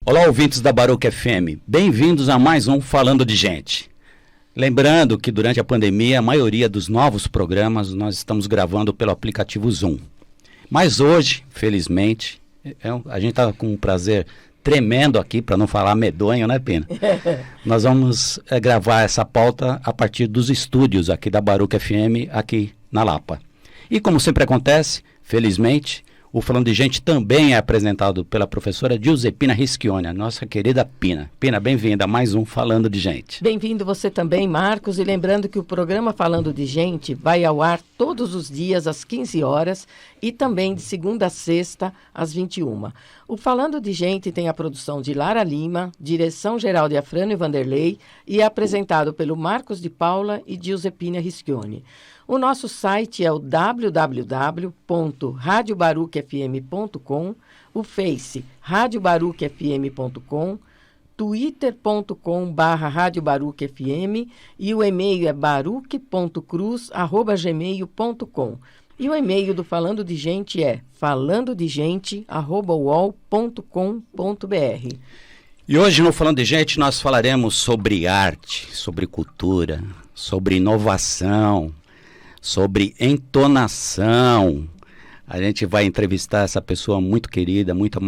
Olá, ouvintes da Baruch FM. Bem-vindos a mais um Falando de Gente. Lembrando que durante a pandemia, a maioria dos novos programas nós estamos gravando pelo aplicativo Zoom. Mas hoje, felizmente, a gente está com um prazer tremendo aqui, para não falar medonho, né, Pina? Nós vamos gravar essa pauta a partir dos estúdios aqui da Baruch FM, aqui na Lapa. E como sempre acontece, felizmente, o Falando de Gente também é apresentado pela professora Giuseppina Rischione, a nossa querida Pina. Pina, bem-vinda a mais um Falando de Gente. Bem-vindo você também, Marcos, e lembrando que o programa Falando de Gente vai ao ar todos os dias às 15 horas e também de segunda a sexta às 21. O Falando de Gente tem a produção de Lara Lima, direção-geral de Afrânio Vanderlei e é apresentado pelo Marcos de Paula e Giuseppina Rischione. O nosso site é o www.radiobaruchfm.com, o Face radiobaruchfm.com, twitter.com/radiobaruchfm e o e-mail é baruch.cruz@gmail.com. E o e-mail do Falando de Gente é falandodegente@uol.com.br. E hoje no Falando de Gente nós falaremos sobre arte, sobre cultura, sobre inovação, sobre entonação. A gente vai entrevistar essa pessoa muito querida, muito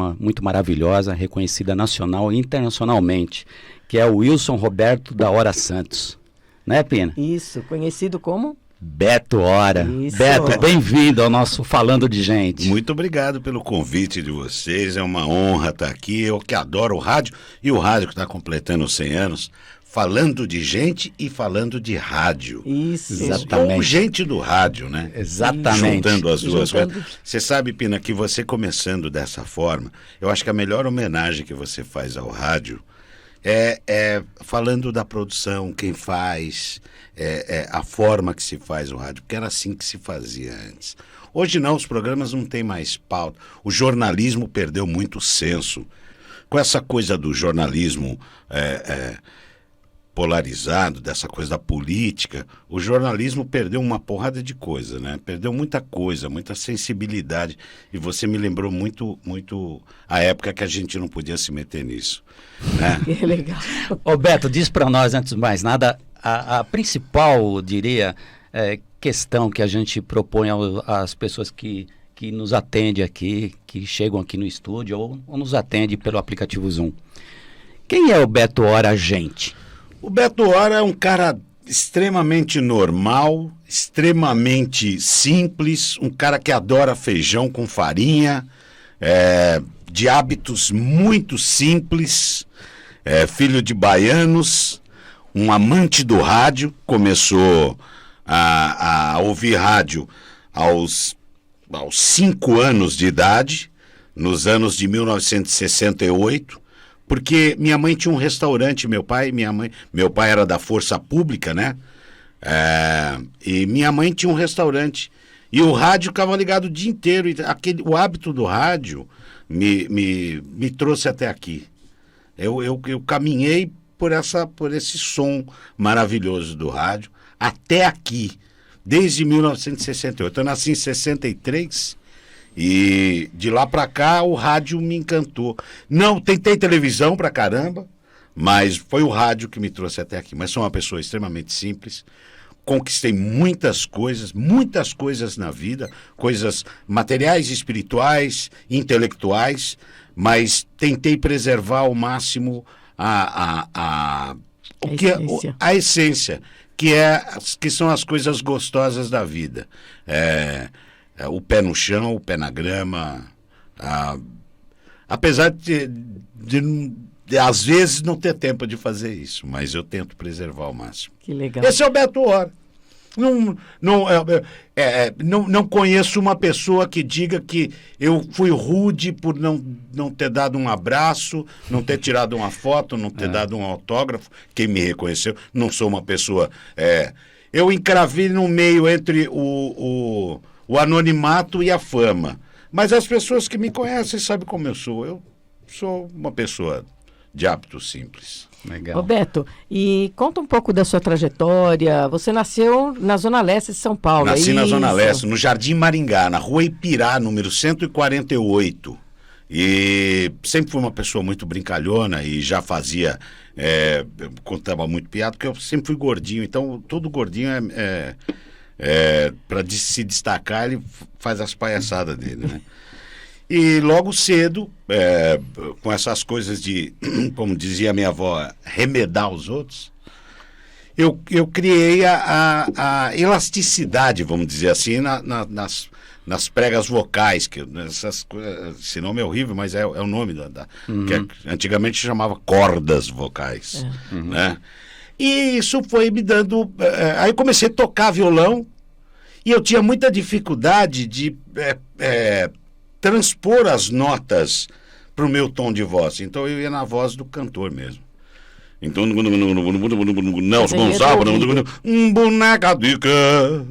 maravilhosa, reconhecida nacional e internacionalmente, que é o Wilson Roberto da Hora Santos. Né, Pina? Isso, conhecido como? Beto Hora. Isso. Beto, bem-vindo ao nosso Falando de Gente. Muito obrigado pelo convite de vocês, é uma honra estar aqui. Eu que adoro o rádio, e o rádio que está completando 100 anos, falando de gente e falando de rádio. Isso. Exatamente. Ou gente do rádio, né? Exatamente. Juntando as duas coisas. Você sabe, Pina, que você começando dessa forma, eu acho que a melhor homenagem que você faz ao rádio é falando da produção, quem faz, a forma que se faz o rádio, porque era assim que se fazia antes. Hoje não, os programas não têm mais pauta. O jornalismo perdeu muito senso. Com essa coisa do jornalismo polarizado, dessa coisa da política, o jornalismo perdeu uma porrada de coisa, né? Perdeu muita coisa, muita sensibilidade. E você me lembrou muito, muito a época que a gente não podia se meter nisso, né? Que legal. Ô Beto, diz para nós, antes de mais nada, a principal, eu diria, questão que a gente propõe às pessoas que nos atendem aqui, que chegam aqui no estúdio ou nos atendem pelo aplicativo Zoom. Quem é o Beto Hora, gente? O Beto Hora é um cara extremamente normal, extremamente simples, um cara que adora feijão com farinha, de hábitos muito simples, filho de baianos, um amante do rádio, começou a ouvir rádio aos 5 anos de idade, nos anos de 1968, porque minha mãe tinha um restaurante, meu pai era da Força Pública, né? E minha mãe tinha um restaurante. E o rádio ficava ligado o dia inteiro. E o hábito do rádio me trouxe até aqui. Eu caminhei por esse som maravilhoso do rádio até aqui, desde 1968. Eu nasci em 63. E de lá pra cá o rádio me encantou. Não, tentei televisão pra caramba, mas foi o rádio que me trouxe até aqui. Mas sou uma pessoa extremamente simples, conquistei muitas coisas na vida, coisas materiais, espirituais, intelectuais, mas tentei preservar ao máximo a essência, que são as coisas gostosas da vida. O pé no chão, o pé na grama, apesar de às vezes não ter tempo de fazer isso, mas eu tento preservar ao máximo. Que legal. Esse é o Beto Hora. Não conheço uma pessoa que diga que eu fui rude por não ter dado um abraço, não ter tirado uma foto, não ter dado um autógrafo. Quem me reconheceu, não sou uma pessoa... Eu encravei no meio entre o anonimato e a fama. Mas as pessoas que me conhecem sabem como eu sou. Eu sou uma pessoa de hábito simples. Legal. Roberto, e conta um pouco da sua trajetória. Você nasceu na Zona Leste de São Paulo, Nasci na Zona Leste, no Jardim Maringá, na Rua Ipirá, número 148. E sempre fui uma pessoa muito brincalhona e já fazia, contava muito piada, porque eu sempre fui gordinho, então todo gordinho para se destacar, ele faz as palhaçadas dele, né? E logo cedo, com essas coisas de, como dizia a minha avó, remedar os outros, eu criei a elasticidade, vamos dizer assim, nas pregas vocais, esse nome é horrível, mas é o nome que antigamente chamava cordas vocais, né? E isso foi me dando... aí eu comecei a tocar violão e eu tinha muita dificuldade de transpor as notas para o meu tom de voz. Então eu ia na voz do cantor mesmo. Então, Nelson Gonçalves, boneca de quero,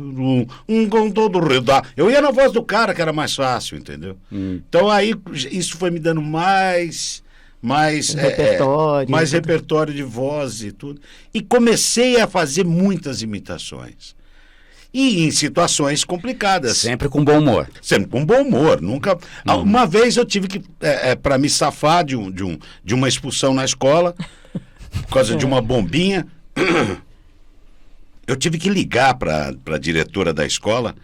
com todo redado. Eu ia na voz do cara, que era mais fácil, entendeu? Então aí isso foi me dando mais repertório de voz e tudo. E comecei a fazer muitas imitações. E em situações complicadas. Sempre com bom humor. Sempre com bom humor. Nunca. Uma vez eu tive que, para me safar de uma expulsão na escola, por causa de uma bombinha, eu tive que ligar para a diretora da escola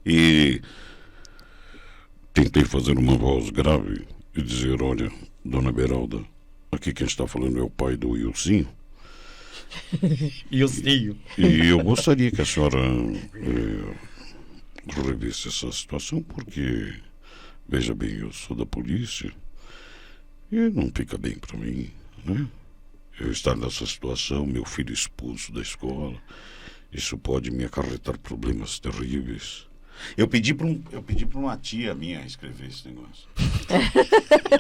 e tentei fazer uma voz grave e dizer: olha, dona Beralda, aqui quem está falando é o pai do Ilzinho. Ilzinho. E eu gostaria que a senhora revisse essa situação, porque, veja bem, eu sou da polícia e não fica bem para mim, né? Eu estar nessa situação, meu filho expulso da escola, isso pode me acarretar problemas terríveis. Eu pedi para uma tia minha escrever esse negócio.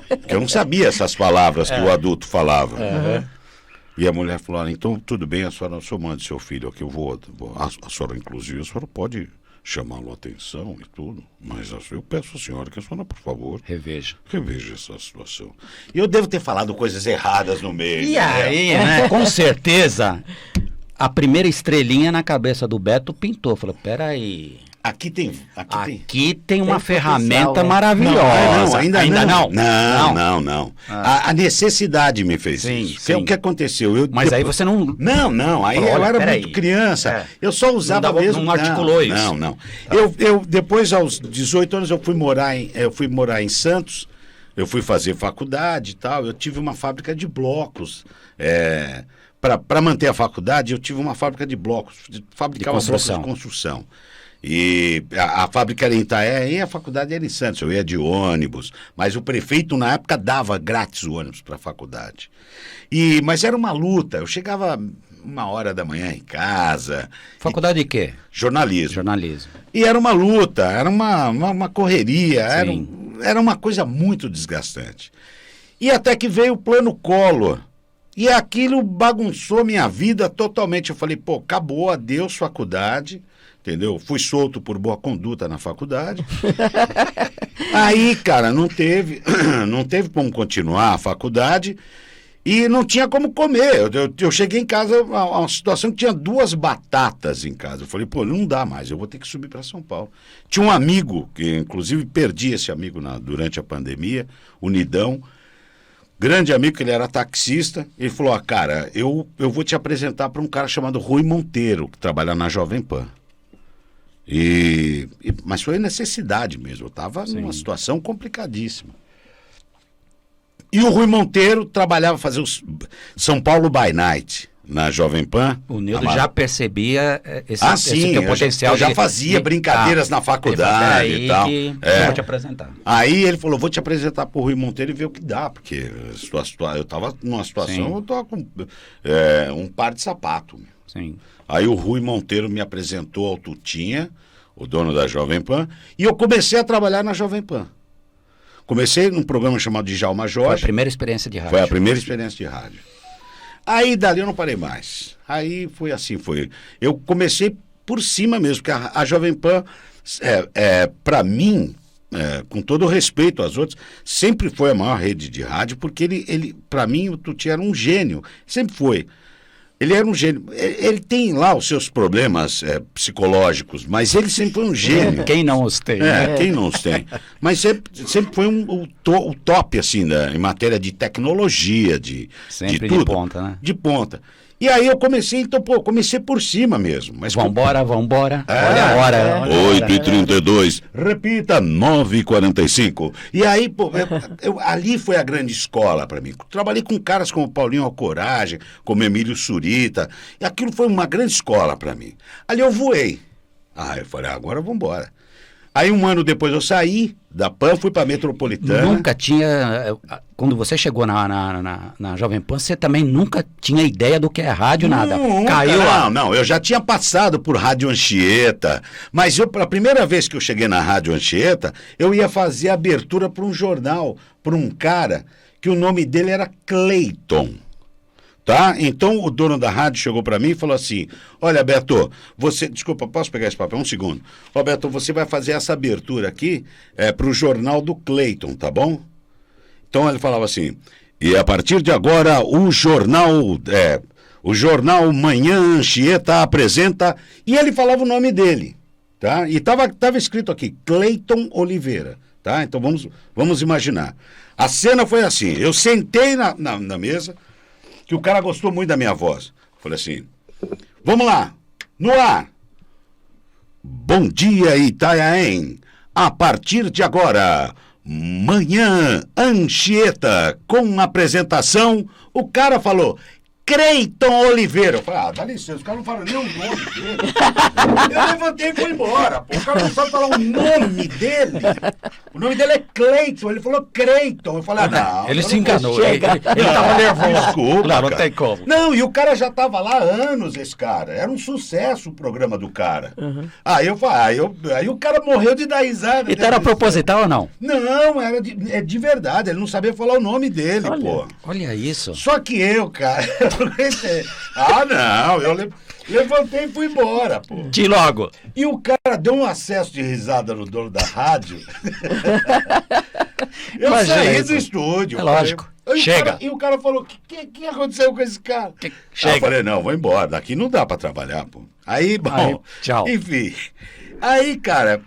Porque eu não sabia essas palavras que o adulto falava. E a mulher falou: então tudo bem, a senhora mande seu filho aqui, eu vou. A senhora, inclusive, a senhora pode chamá-lo a atenção e tudo, mas eu peço à senhora que a senhora, por favor, reveja essa situação. E eu devo ter falado coisas erradas no meio. E aí, né? Com certeza, a primeira estrelinha na cabeça do Beto pintou. Falou: peraí. Aqui tem uma ferramenta potencial, maravilhosa. Ainda não. Não. A necessidade me fez isso. Sim. O que aconteceu? Mas aí você não... Não. Aí eu era muito criança. Eu só usava mesmo... Não articulou isso. Não. Eu depois, aos 18 anos, eu fui morar em Santos. Eu fui fazer faculdade e tal. Eu tive uma fábrica de blocos. Para manter a faculdade, eu tive uma fábrica de blocos. Fabricava blocos de construção. E a fábrica era em Itaé e a faculdade era em Santos. Eu ia de ônibus, mas o prefeito na época dava grátis o ônibus para a faculdade. Mas era uma luta. Eu chegava 1h da manhã em casa. Faculdade de quê? Jornalismo. Jornalismo. E era uma luta, era uma correria, era uma coisa muito desgastante. E até que veio o Plano Collor. E aquilo bagunçou minha vida totalmente. Eu falei: pô, acabou, adeus faculdade. Entendeu? Fui solto por boa conduta na faculdade. Aí, cara, não teve como continuar a faculdade e não tinha como comer. Eu cheguei em casa, uma situação que tinha 2 batatas em casa. Eu falei: pô, não dá mais, eu vou ter que subir para São Paulo. Tinha um amigo, que inclusive perdi esse amigo durante a pandemia, o Nidão, grande amigo, que ele era taxista. Ele falou: cara, eu vou te apresentar para um cara chamado Rui Monteiro, que trabalha na Jovem Pan. Mas foi necessidade mesmo, eu estava numa situação complicadíssima. E o Rui Monteiro trabalhava, fazia o São Paulo by Night na Jovem Pan. O Nildo já percebia esse teu potencial. Eu já fazia brincadeiras na faculdade e tal. Eu vou te apresentar. Aí ele falou: vou te apresentar pro Rui Monteiro e ver o que dá, porque eu estava numa situação, eu estava com um par de sapato. Sim. Aí o Rui Monteiro me apresentou ao Tutinha, o dono da Jovem Pan, e eu comecei a trabalhar na Jovem Pan. Comecei num programa chamado Djalma Jorge. Foi a primeira experiência de rádio. Foi a primeira experiência de rádio. Aí dali eu não parei mais. Aí foi assim, eu comecei por cima mesmo, porque a Jovem Pan, para mim, com todo o respeito às outras, sempre foi a maior rede de rádio, porque ele para mim, o Tutinha era um gênio, sempre foi. Ele era um gênio. Ele tem lá os seus problemas psicológicos, mas ele sempre foi um gênio. Quem não os tem? Quem não os tem? Mas sempre foi o top, assim, em matéria de tecnologia, de Sempre tudo. de ponta, né? De ponta. E aí eu comecei, comecei por cima mesmo. Mas Vambora. Olha a hora. 8h32, repita, 9h45. E aí, pô, ali foi a grande escola para mim. Trabalhei com caras como Paulinho Alcoragem, como Emílio Surita, e aquilo foi uma grande escola para mim. Ali eu voei. Eu falei, agora vamos embora. Aí 1 ano depois eu saí da PAN, fui para a Metropolitana. Nunca tinha... Quando você chegou na Jovem Pan, você também nunca tinha ideia do que é rádio, nada. Caiu lá. Não, eu já tinha passado por Rádio Anchieta, mas a primeira vez que eu cheguei na Rádio Anchieta, eu ia fazer abertura para um jornal, para um cara que o nome dele era Cleiton. Tá? Então o dono da rádio chegou para mim e falou assim, olha, Beto, desculpa, posso pegar esse papel? Um segundo. Ó, Beto, você vai fazer essa abertura aqui para o jornal do Cleiton, tá bom? Então ele falava assim, e a partir de agora o jornal Manhã Anchieta apresenta, e ele falava o nome dele, tá? E tava escrito aqui, Cleiton Oliveira, tá? Então vamos imaginar. A cena foi assim, eu sentei na mesa, que o cara gostou muito da minha voz. Falei assim, vamos lá, no ar. Bom dia, Itanhaém. A partir de agora, Manhã Anchieta, com apresentação, o cara falou, Cleiton Oliveira. Eu falei, dá licença, os caras não falam nem o nome dele. Eu levantei e fui embora. Pô. O cara não sabe falar o nome dele. O nome dele é Cleiton. Ele falou Cleiton. Eu falei, não. Ele se enganou. Ele Não, tava nervoso. Desculpa, Não cara. tem como. Não, e o cara já tava lá há anos, esse cara. Era um sucesso o programa do cara. Aí o cara morreu de dar risada. Então era proposital ou não? Não, era de verdade. Ele não sabia falar o nome dele, pô. Olha isso. Só que eu, cara, não, eu levantei e fui embora, pô. De logo. E o cara deu um acesso de risada no dono da rádio. Eu saí do estúdio. É lógico. Chega. E o cara falou, o que aconteceu com esse cara? Chega. Eu falei, não, vou embora, daqui não dá pra trabalhar, pô. Aí, bom, tchau. Enfim. Aí, cara,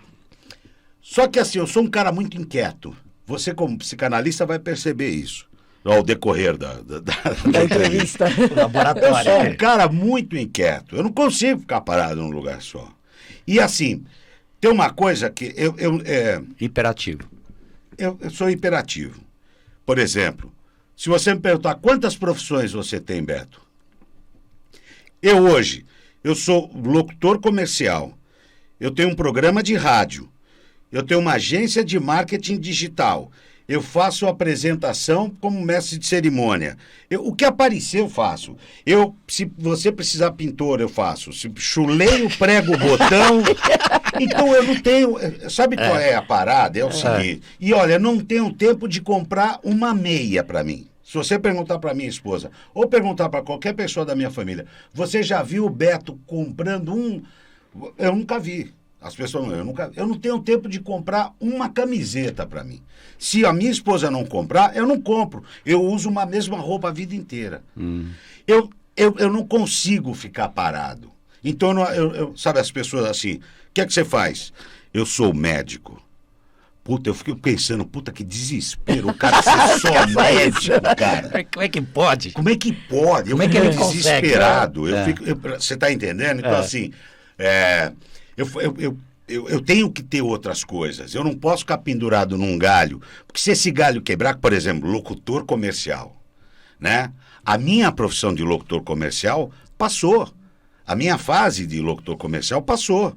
só que assim, eu sou um cara muito inquieto. Você como psicanalista vai perceber isso. Ao decorrer da entrevista. Eu sou um cara muito inquieto. Eu não consigo ficar parado num lugar só. E assim, tem uma coisa que Hiperativo. Eu sou hiperativo. Por exemplo, se você me perguntar quantas profissões você tem, Beto? Eu sou locutor comercial. Eu tenho um programa de rádio. Eu tenho uma agência de marketing digital. Eu faço apresentação como mestre de cerimônia. O que aparecer eu faço. Se você precisar pintor, eu faço. Se chuleio, prego o botão. Então eu não tenho... Sabe qual é a parada? É o seguinte. E olha, eu não tenho tempo de comprar uma meia para mim. Se você perguntar para minha esposa, ou perguntar para qualquer pessoa da minha família, você já viu o Beto comprando um... Eu nunca vi. As pessoas eu não tenho tempo de comprar uma camiseta para mim. Se a minha esposa não comprar, eu não compro. Eu uso uma mesma roupa a vida inteira. Eu não consigo ficar parado. Então, sabe as pessoas assim, o que é que você faz? Eu sou médico. Puta, eu fiquei pensando, puta, que desespero. O cara ser só médico, cara. Como é que pode? Como é que pode? Como é que ele consegue? Desesperado. Você tá entendendo? Então, assim... Eu tenho que ter outras coisas. Eu não posso ficar pendurado num galho. Porque se esse galho quebrar, por exemplo, locutor comercial, né? A minha profissão de locutor comercial passou. A minha fase de locutor comercial passou.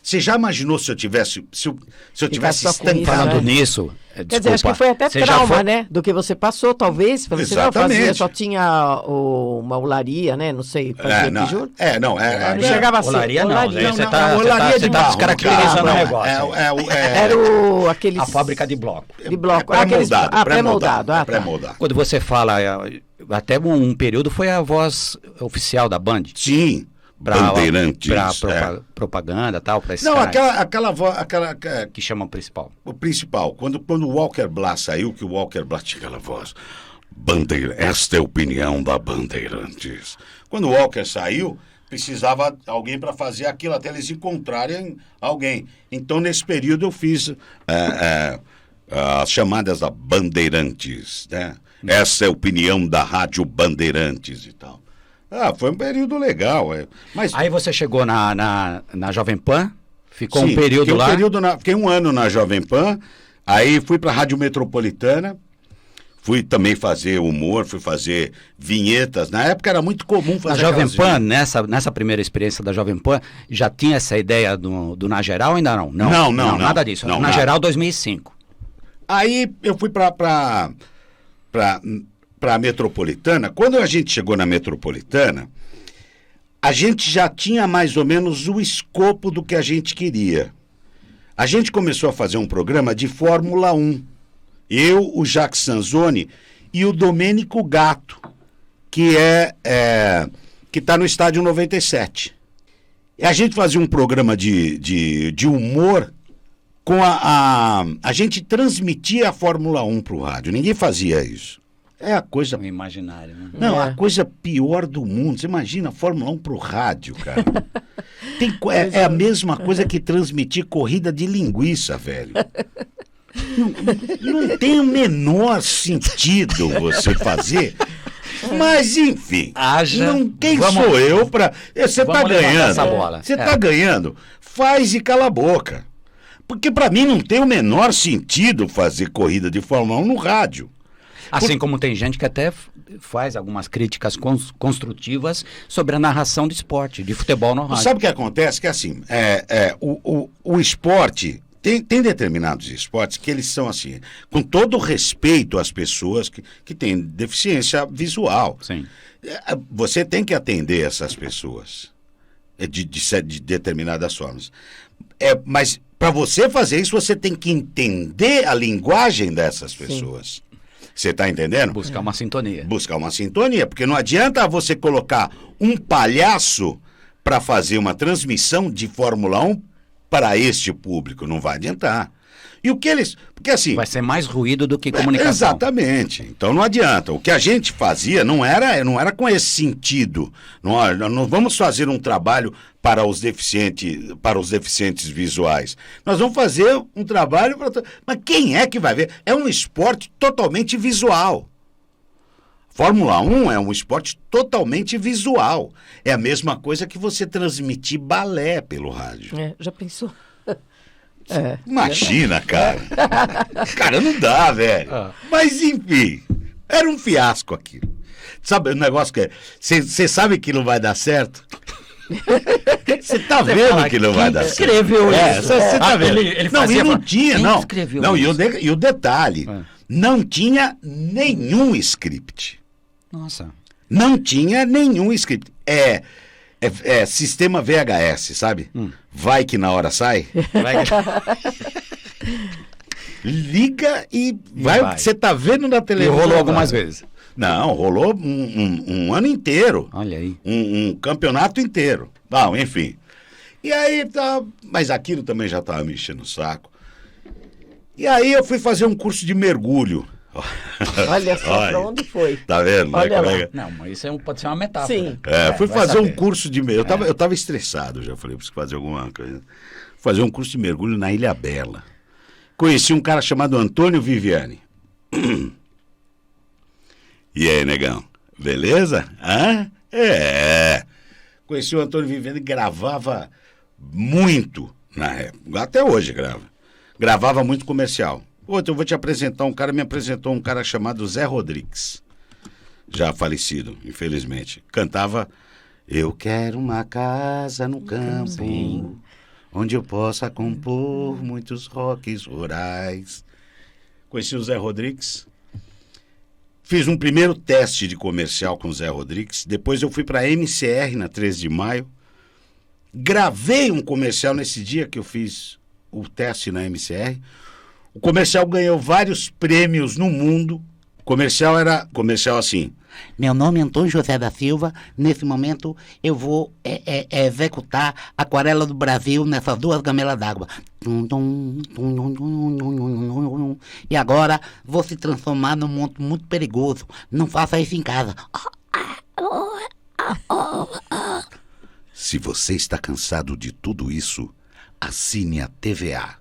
Você já imaginou se eu tivesse estancado? Falando nisso, Quer dizer, acho que foi até trauma, né? Do que você passou, talvez. Você não fazia, só tinha uma olaria, né? Não sei, fazia tijolo? Não chegava assim. Olaria não, olaria. Você tá descaracterizando o negócio. Era aqueles... A fábrica de bloco. De bloco. Pré-moldado. Quando você fala, até um período foi a voz oficial da Band. Sim. Bandeirantes. Para propaganda e tal, para esses Não, canais. aquela voz... Que chama o principal. O principal. Quando o Walker Blas saiu, que o Walker Blas tinha aquela voz... Esta é a opinião da Bandeirantes. Quando o Walker saiu, precisava alguém para fazer aquilo, até eles encontrarem alguém. Então, nesse período, eu fiz as chamadas da Bandeirantes, né? Essa é a opinião da Rádio Bandeirantes e tal. Foi um período legal. Mas... Aí você chegou na Jovem Pan, ficou Sim, um período lá. Fiquei um ano na Jovem Pan, aí fui para a Rádio Metropolitana, fui também fazer humor, fui fazer vinhetas. Na época era muito comum fazer A Jovem Pan, nessa primeira experiência da Jovem Pan, já tinha essa ideia do Na Geral ou ainda não? Não, nada disso. Não, Na nada. Geral 2005. Aí eu fui para a Metropolitana. Quando a gente chegou na Metropolitana, a gente já tinha mais ou menos o escopo do que a gente queria. A gente começou a fazer um programa de Fórmula 1. Eu, o Jacques Sanzoni e o Domênico Gatto, que está no Estádio 97. E a gente fazia um programa de humor com a gente transmitia a Fórmula 1 para o rádio. Ninguém fazia isso. É a coisa... Um imaginário, né? Não, a coisa pior do mundo. Você imagina a Fórmula 1 pro rádio, cara. É a mesma coisa que transmitir corrida de linguiça, velho. Não tem o menor sentido você fazer. Mas, enfim, quem sou eu para... Você tá ganhando. Essa bola. Você tá ganhando. Faz e cala a boca. Porque para mim não tem o menor sentido fazer corrida de Fórmula 1 no rádio. Assim como tem gente que até faz algumas críticas construtivas sobre a narração do esporte, de futebol no rádio. Sabe o que acontece? Que assim, o esporte, tem determinados esportes que eles são assim, com todo respeito às pessoas que têm deficiência visual. Sim. Você tem que atender essas pessoas de determinadas formas. Mas para você fazer isso, você tem que entender a linguagem dessas pessoas. Sim. Você está entendendo? Buscar uma sintonia. Buscar uma sintonia, porque não adianta você colocar um palhaço para fazer uma transmissão de Fórmula 1 para este público. Não vai adiantar. E o que eles... Porque assim... Vai ser mais ruído do que comunicação. Exatamente. Então não adianta. O que a gente fazia não era com esse sentido. Não vamos fazer um trabalho para os deficientes visuais. Nós vamos fazer um trabalho para... Mas quem é que vai ver? É um esporte totalmente visual. Fórmula 1 é um esporte totalmente visual. É a mesma coisa que você transmitir balé pelo rádio. Já pensou? Imagina, cara. Cara, não dá, velho. Mas, enfim, era um fiasco aquilo. Sabe o negócio que é... Você sabe que não vai dar certo? Você tá vendo que não vai dar certo. Escreveu isso. Você tá vendo. Ele não, fazia, e não tinha, quem não. Escreveu não, isso? E o detalhe, não tinha nenhum script. Nossa. Não tinha nenhum script. É sistema VHS, sabe? Vai que na hora sai. Liga e vai. Você tá vendo na televisão. E rolou algumas vezes. Não, rolou um ano inteiro. Olha aí. Um campeonato inteiro. Bom, enfim. E aí, mas aquilo também já estava me enchendo o saco. E aí eu fui fazer um curso de mergulho. Olha só pra onde foi. Tá vendo? Olha lá. Não, mas isso pode ser uma metáfora. Sim. Fui fazer um curso de mergulho. Eu tava estressado, já falei, preciso fazer alguma coisa. Fazer um curso de mergulho na Ilha Bela. Conheci um cara chamado Antônio Viviani. E aí, negão? Beleza? Conheci o Antônio Viviani, gravava muito na época. Até hoje grava. Gravava muito comercial. Outro, eu vou te apresentar me apresentou um cara chamado Zé Rodrigues, já falecido, infelizmente. Cantava Eu quero uma casa no campo, onde eu possa compor muitos rocks rurais. Conheci o Zé Rodrigues, fiz um primeiro teste de comercial com o Zé Rodrigues, depois eu fui para a MCR na 13 de maio, gravei um comercial nesse dia que eu fiz o teste na MCR. O comercial ganhou vários prêmios no mundo. O comercial era assim, Meu nome é Antônio José da Silva. Nesse momento eu vou executar a Aquarela do Brasil nessas duas gamelas d'água. E agora vou se transformar num monstro muito perigoso. Não faça isso em casa. Se você está cansado de tudo isso, assine a TVA.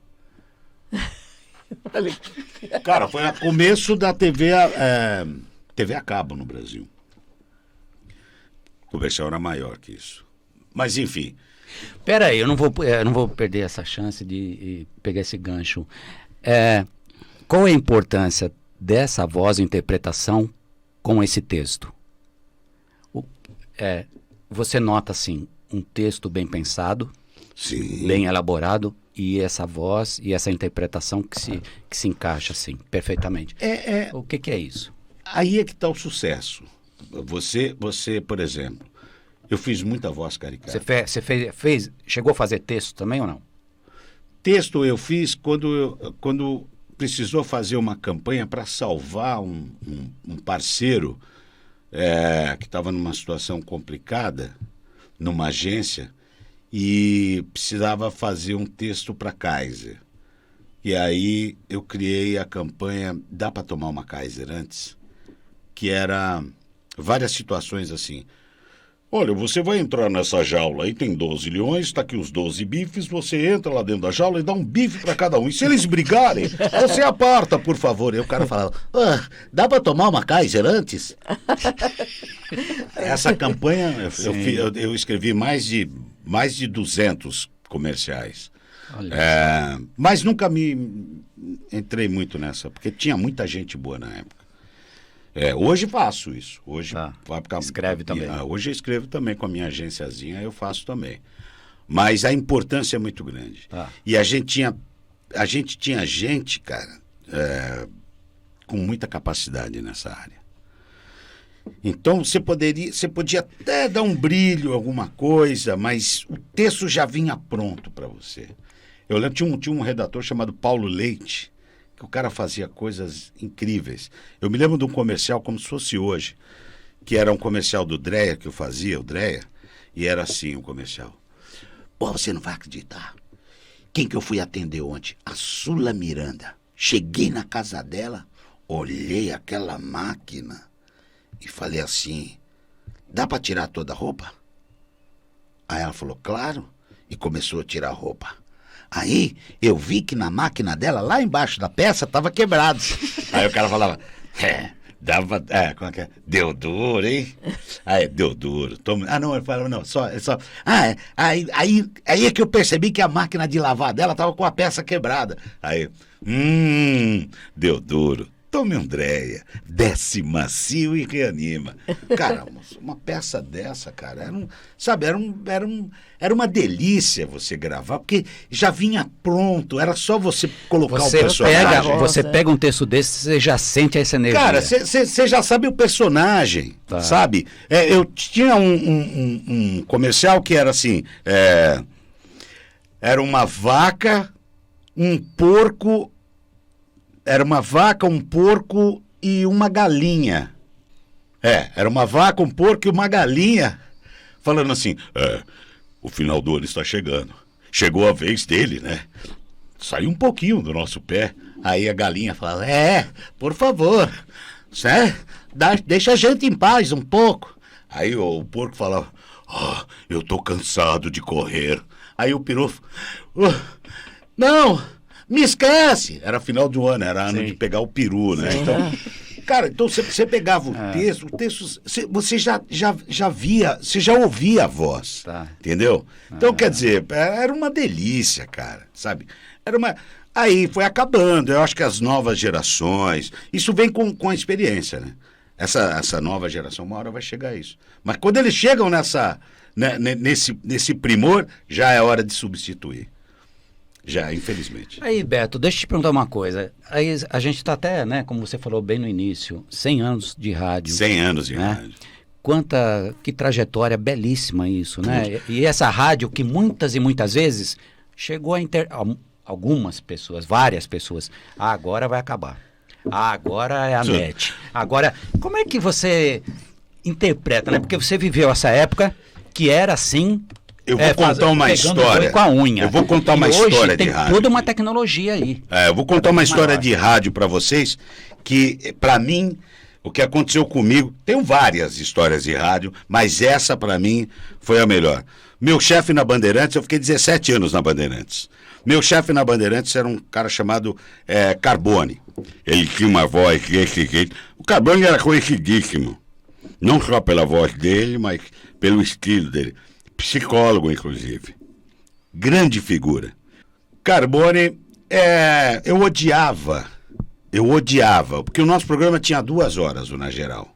Cara, foi o começo da TV a cabo no Brasil. O comercial era maior que isso. Mas enfim. Pera aí, eu não vou perder essa chance de pegar esse gancho. Qual é a importância dessa voz e interpretação com esse texto? Você nota, assim, um texto bem pensado, Sim. bem elaborado, e essa voz e essa interpretação que se encaixa, assim, perfeitamente. O que é isso? Aí é que está o sucesso. Você, por exemplo, eu fiz muita voz caricata. Você chegou a fazer texto também ou não? Texto eu fiz quando precisou fazer uma campanha para salvar um parceiro que estava numa situação complicada, numa agência, e precisava fazer um texto para Kaiser. E aí eu criei a campanha Dá para tomar uma Kaiser antes? Que era várias situações assim. Olha, você vai entrar nessa jaula aí, tem 12 leões, tá aqui os 12 bifes, você entra lá dentro da jaula e dá um bife para cada um. E se eles brigarem, você aparta, por favor. E o cara falava, dá para tomar uma Kaiser antes? Essa campanha, eu escrevi mais de 200 comerciais. Mas nunca me entrei muito nessa, porque tinha muita gente boa na época. Hoje faço isso. Hoje escreve também. Hoje eu escrevo também com a minha agenciazinha, eu faço também. Mas a importância é muito grande. E a gente tinha gente, cara, com muita capacidade nessa área. Então você podia até dar um brilho, alguma coisa, mas o texto já vinha pronto para você. Eu lembro que tinha um redator chamado Paulo Leite, que o cara fazia coisas incríveis. Eu me lembro de um comercial como se fosse hoje, que era um comercial do Dreia, que eu fazia, o Dreia, e era assim o comercial. Pô, você não vai acreditar. Quem que eu fui atender ontem? A Sula Miranda. Cheguei na casa dela, olhei aquela máquina e falei assim, dá para tirar toda a roupa? Aí ela falou, claro, e começou a tirar a roupa. Aí eu vi que na máquina dela, lá embaixo da peça, estava quebrado. Aí o cara falava, como é que é? Deu duro, hein? Aí, deu duro. Não, ele falava, não, só. Aí é que eu percebi que a máquina de lavar dela estava com a peça quebrada. Aí, deu duro. Tome um Dreia, desce macio e reanima. Cara, uma peça dessa, cara, era uma delícia você gravar, porque já vinha pronto, era só você colocar o personagem. Você pega um texto desse, você já sente essa energia. Cara, você já sabe o personagem, sabe? Eu tinha um comercial que era assim, era uma vaca, um porco... Era uma vaca, um porco e uma galinha. Era uma vaca, um porco e uma galinha. Falando assim, o final do ano está chegando. Chegou a vez dele, né? Saiu um pouquinho do nosso pé. Aí a galinha fala, por favor, deixa a gente em paz um pouco. Aí o porco fala, eu tô cansado de correr. Aí o peru, não... Me esquece! Era final do ano, era ano de pegar o peru, né? Então, cara, você pegava o texto, você já via, você já ouvia a voz, entendeu? Então, quer dizer, era uma delícia, cara, sabe? Aí foi acabando, eu acho que as novas gerações, isso vem com a experiência, né? Essa nova geração, uma hora vai chegar a isso. Mas quando eles chegam nesse primor, já é hora de substituir. Já, infelizmente. Aí, Beto, deixa eu te perguntar uma coisa. Aí a gente está até, né, como você falou bem no início, 100 anos de rádio. 100 anos de rádio. Que trajetória belíssima isso, né? E essa rádio que muitas e muitas vezes chegou a algumas pessoas, várias pessoas, agora vai acabar. Agora é a Sim. NET. Agora, como é que você interpreta, né? Porque você viveu essa época que era assim. Eu vou contar uma pegando história. boi com a unha. Eu vou contar uma E hoje história de tem rádio. toda uma tecnologia aí. Eu vou contar uma história maior. de rádio para vocês que, para mim, o que aconteceu comigo, tenho várias histórias de rádio, mas essa para mim foi a melhor. Meu chefe na Bandeirantes, eu fiquei 17 anos na Bandeirantes. Meu chefe na Bandeirantes era um cara chamado Carbone. Ele tinha uma voz o Carbone era conhecidíssimo. Não só pela voz dele, mas pelo estilo dele. Psicólogo, inclusive. Grande figura. Carbone, eu odiava, porque o nosso programa tinha 2 horas, o Na Geral.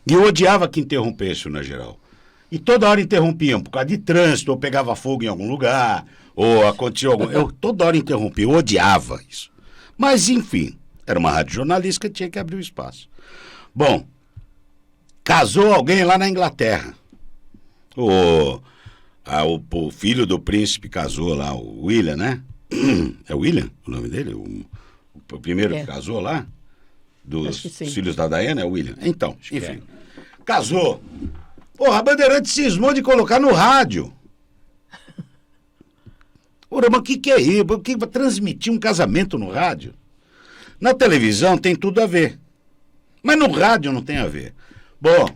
E eu odiava que interrompesse o Na Geral. E toda hora interrompiam, por causa de trânsito, ou pegava fogo em algum lugar, ou acontecia algum... Eu toda hora interrompia, eu odiava isso. Mas, enfim, era uma rádio jornalística, tinha que abrir o espaço. Bom, casou alguém lá na Inglaterra. O filho do príncipe casou lá, o William, né? É William o nome dele? O primeiro que casou lá? Dos filhos da Diana, é o William. Então, enfim. Casou. Porra, a Bandeirante cismou de colocar no rádio. Ora, mas o que é isso? Por que vai transmitir um casamento no rádio? Na televisão tem tudo a ver. Mas no rádio não tem a ver. Bom,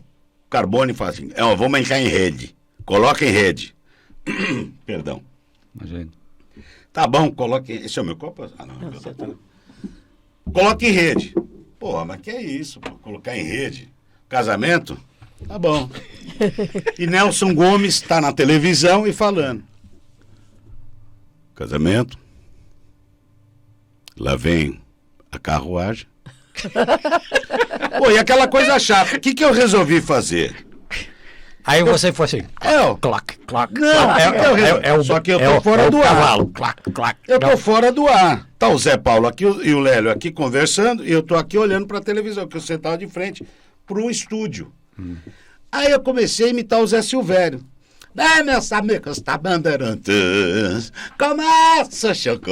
Carbone fala assim, vamos entrar em rede. Coloca em rede. Perdão. Imagina. Tá bom, coloque... Esse é o meu copo? Ah, não. Coloque em rede. Porra, mas que é isso? Pô? Colocar em rede? Casamento? Tá bom. E Nelson Gomes está na televisão e falando. Casamento. Lá vem a carruagem. Pô, e aquela coisa chata. O que eu resolvi fazer? Aí você foi assim. Clac, clac. Não, só que eu tô fora do ar. Cavalo. Clac, clac. Eu tô fora do ar. Tá o Zé Paulo aqui e o Lélio aqui conversando e eu tô aqui olhando pra televisão, que eu sentava de frente pro estúdio. Aí eu comecei a imitar o Zé Silvério. Meus amigos da Bandeirantes, começa, Chico.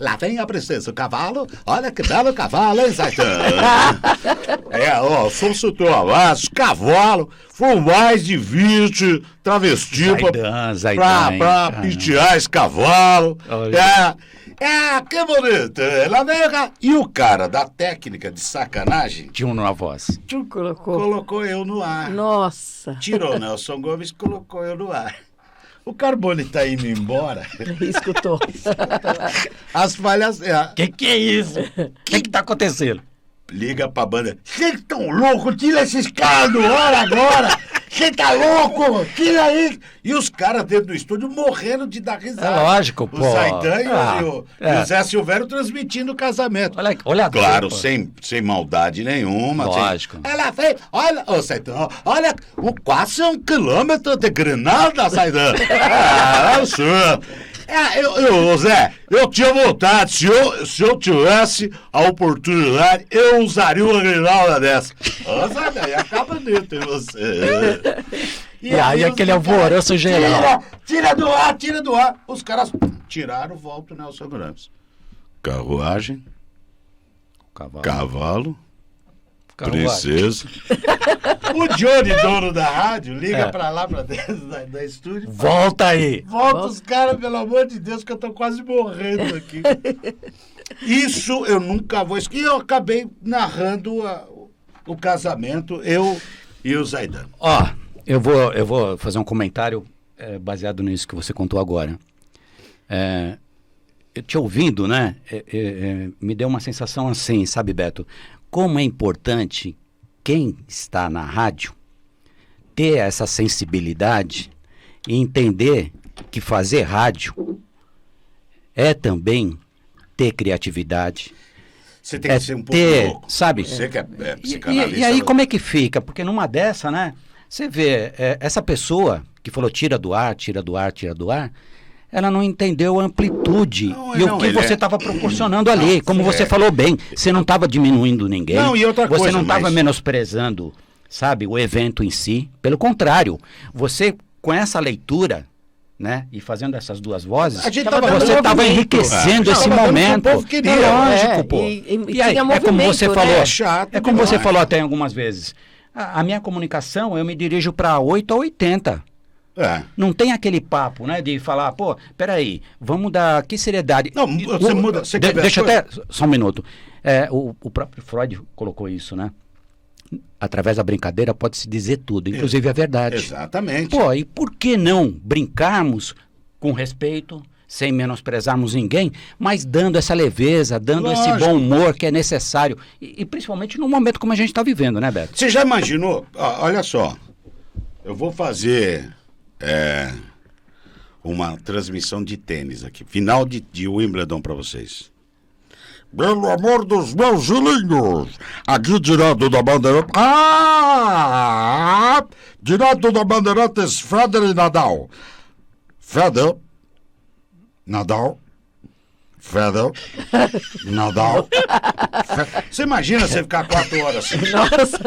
Lá vem a princesa, o cavalo. Olha que belo cavalo, hein, Zaidan? Sou Sutor Alas, cavalo, foi mais de 20 travesti pra pitear esse cavalo. Que bonito. Lá vem o cara. E o cara da técnica de sacanagem tinha uma voz. Colocou eu no ar. Nossa. Tirou Nelson Gomes e colocou eu no ar. O Carbone tá indo embora. Escutou. As falhas... Que é isso? O que tá acontecendo? Liga pra banda. Vocês estão loucos? Tira esses caras do ar agora! Você tá louco? Tira aí! E os caras dentro do estúdio morrendo de dar risada. É lógico, pô. O Zaidan e o Zé Silvério transmitindo o casamento. Olha claro, pô. sem maldade nenhuma. Lógico. Ela fez... Olha, ô Zaidan, olha, quase 1 quilômetro de granada, Zaidan. Senhor. Zé, eu tinha vontade, se eu tivesse a oportunidade, eu usaria uma granada dessa. Zé, aí acaba dentro de você. E aí aquele alvoroço geral. Tira do ar. Os caras tiraram, volta o Nelson Gomes. Carruagem, cavalo. Princesa. O Johnny, dono da rádio, liga pra lá, pra dentro da estúdio. Volta aí. Volta os caras, pelo amor de Deus, que eu tô quase morrendo aqui. Isso eu nunca vou esquecer. E eu acabei narrando o casamento, eu e o Zaidan. Eu vou fazer um comentário baseado nisso que você contou agora. Eu te ouvindo, né? Me deu uma sensação assim, sabe, Beto? Como é importante quem está na rádio ter essa sensibilidade e entender que fazer rádio é também ter criatividade. Você tem que ser um pouco louco. Sabe? Você que é psicanalista. E aí como é que fica? Porque numa dessa, né? Você vê, essa pessoa que falou tira do ar, ela não entendeu a amplitude o que você estava proporcionando ali. Como você falou bem, você não estava diminuindo ninguém. Não, e outra você coisa, não estava menosprezando, sabe, o evento em si. Pelo contrário, você, com essa leitura, né? E fazendo essas duas vozes, A gente Tava tava dando você estava movimento. enriquecendo esse Tava dando o que o momento. povo queria. É lógico, É, pô. e E aí, tinha é como movimento, você né? falou, É chato é como você demais. falou até algumas vezes. A minha comunicação, eu me dirijo para 8 a 80. É. Não tem aquele papo, né, de falar, pô, peraí, vamos dar, que seriedade. Não, você muda, você quer ver Deixa as até, só um minuto. O próprio Freud colocou isso, né? Através da brincadeira pode-se dizer tudo, inclusive a verdade. Exatamente. Pô, e por que não brincarmos com respeito, sem menosprezarmos ninguém, mas dando essa leveza, dando esse Lógico. bom humor que é necessário, e principalmente num momento como a gente está vivendo, né, Beto? Você já imaginou? Olha só, eu vou fazer uma transmissão de tênis aqui, final de Wimbledon para vocês. Pelo amor dos meus filhinhos, aqui direto da Bandeirante. Direto da Bandeirantes, Federer Nadal. Federer, Nadal, Federer, Nadal. Você imagina você ficar 4 horas assim? Nossa.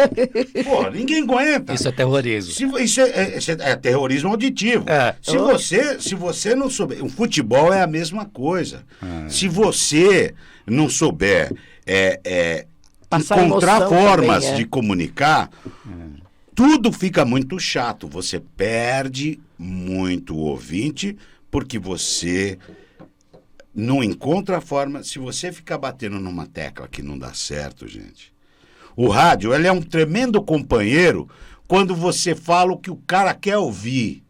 Pô, ninguém aguenta. Isso é terrorismo. Isso é terrorismo auditivo. É. Se você não souber. O futebol é a mesma coisa. Se você não souber Passar encontrar emoção formas também, de comunicar, tudo fica muito chato. Você perde muito ouvinte porque você não encontra a forma. Se você ficar batendo numa tecla que não dá certo, gente. O rádio, ele é um tremendo companheiro quando você fala o que o cara quer ouvir.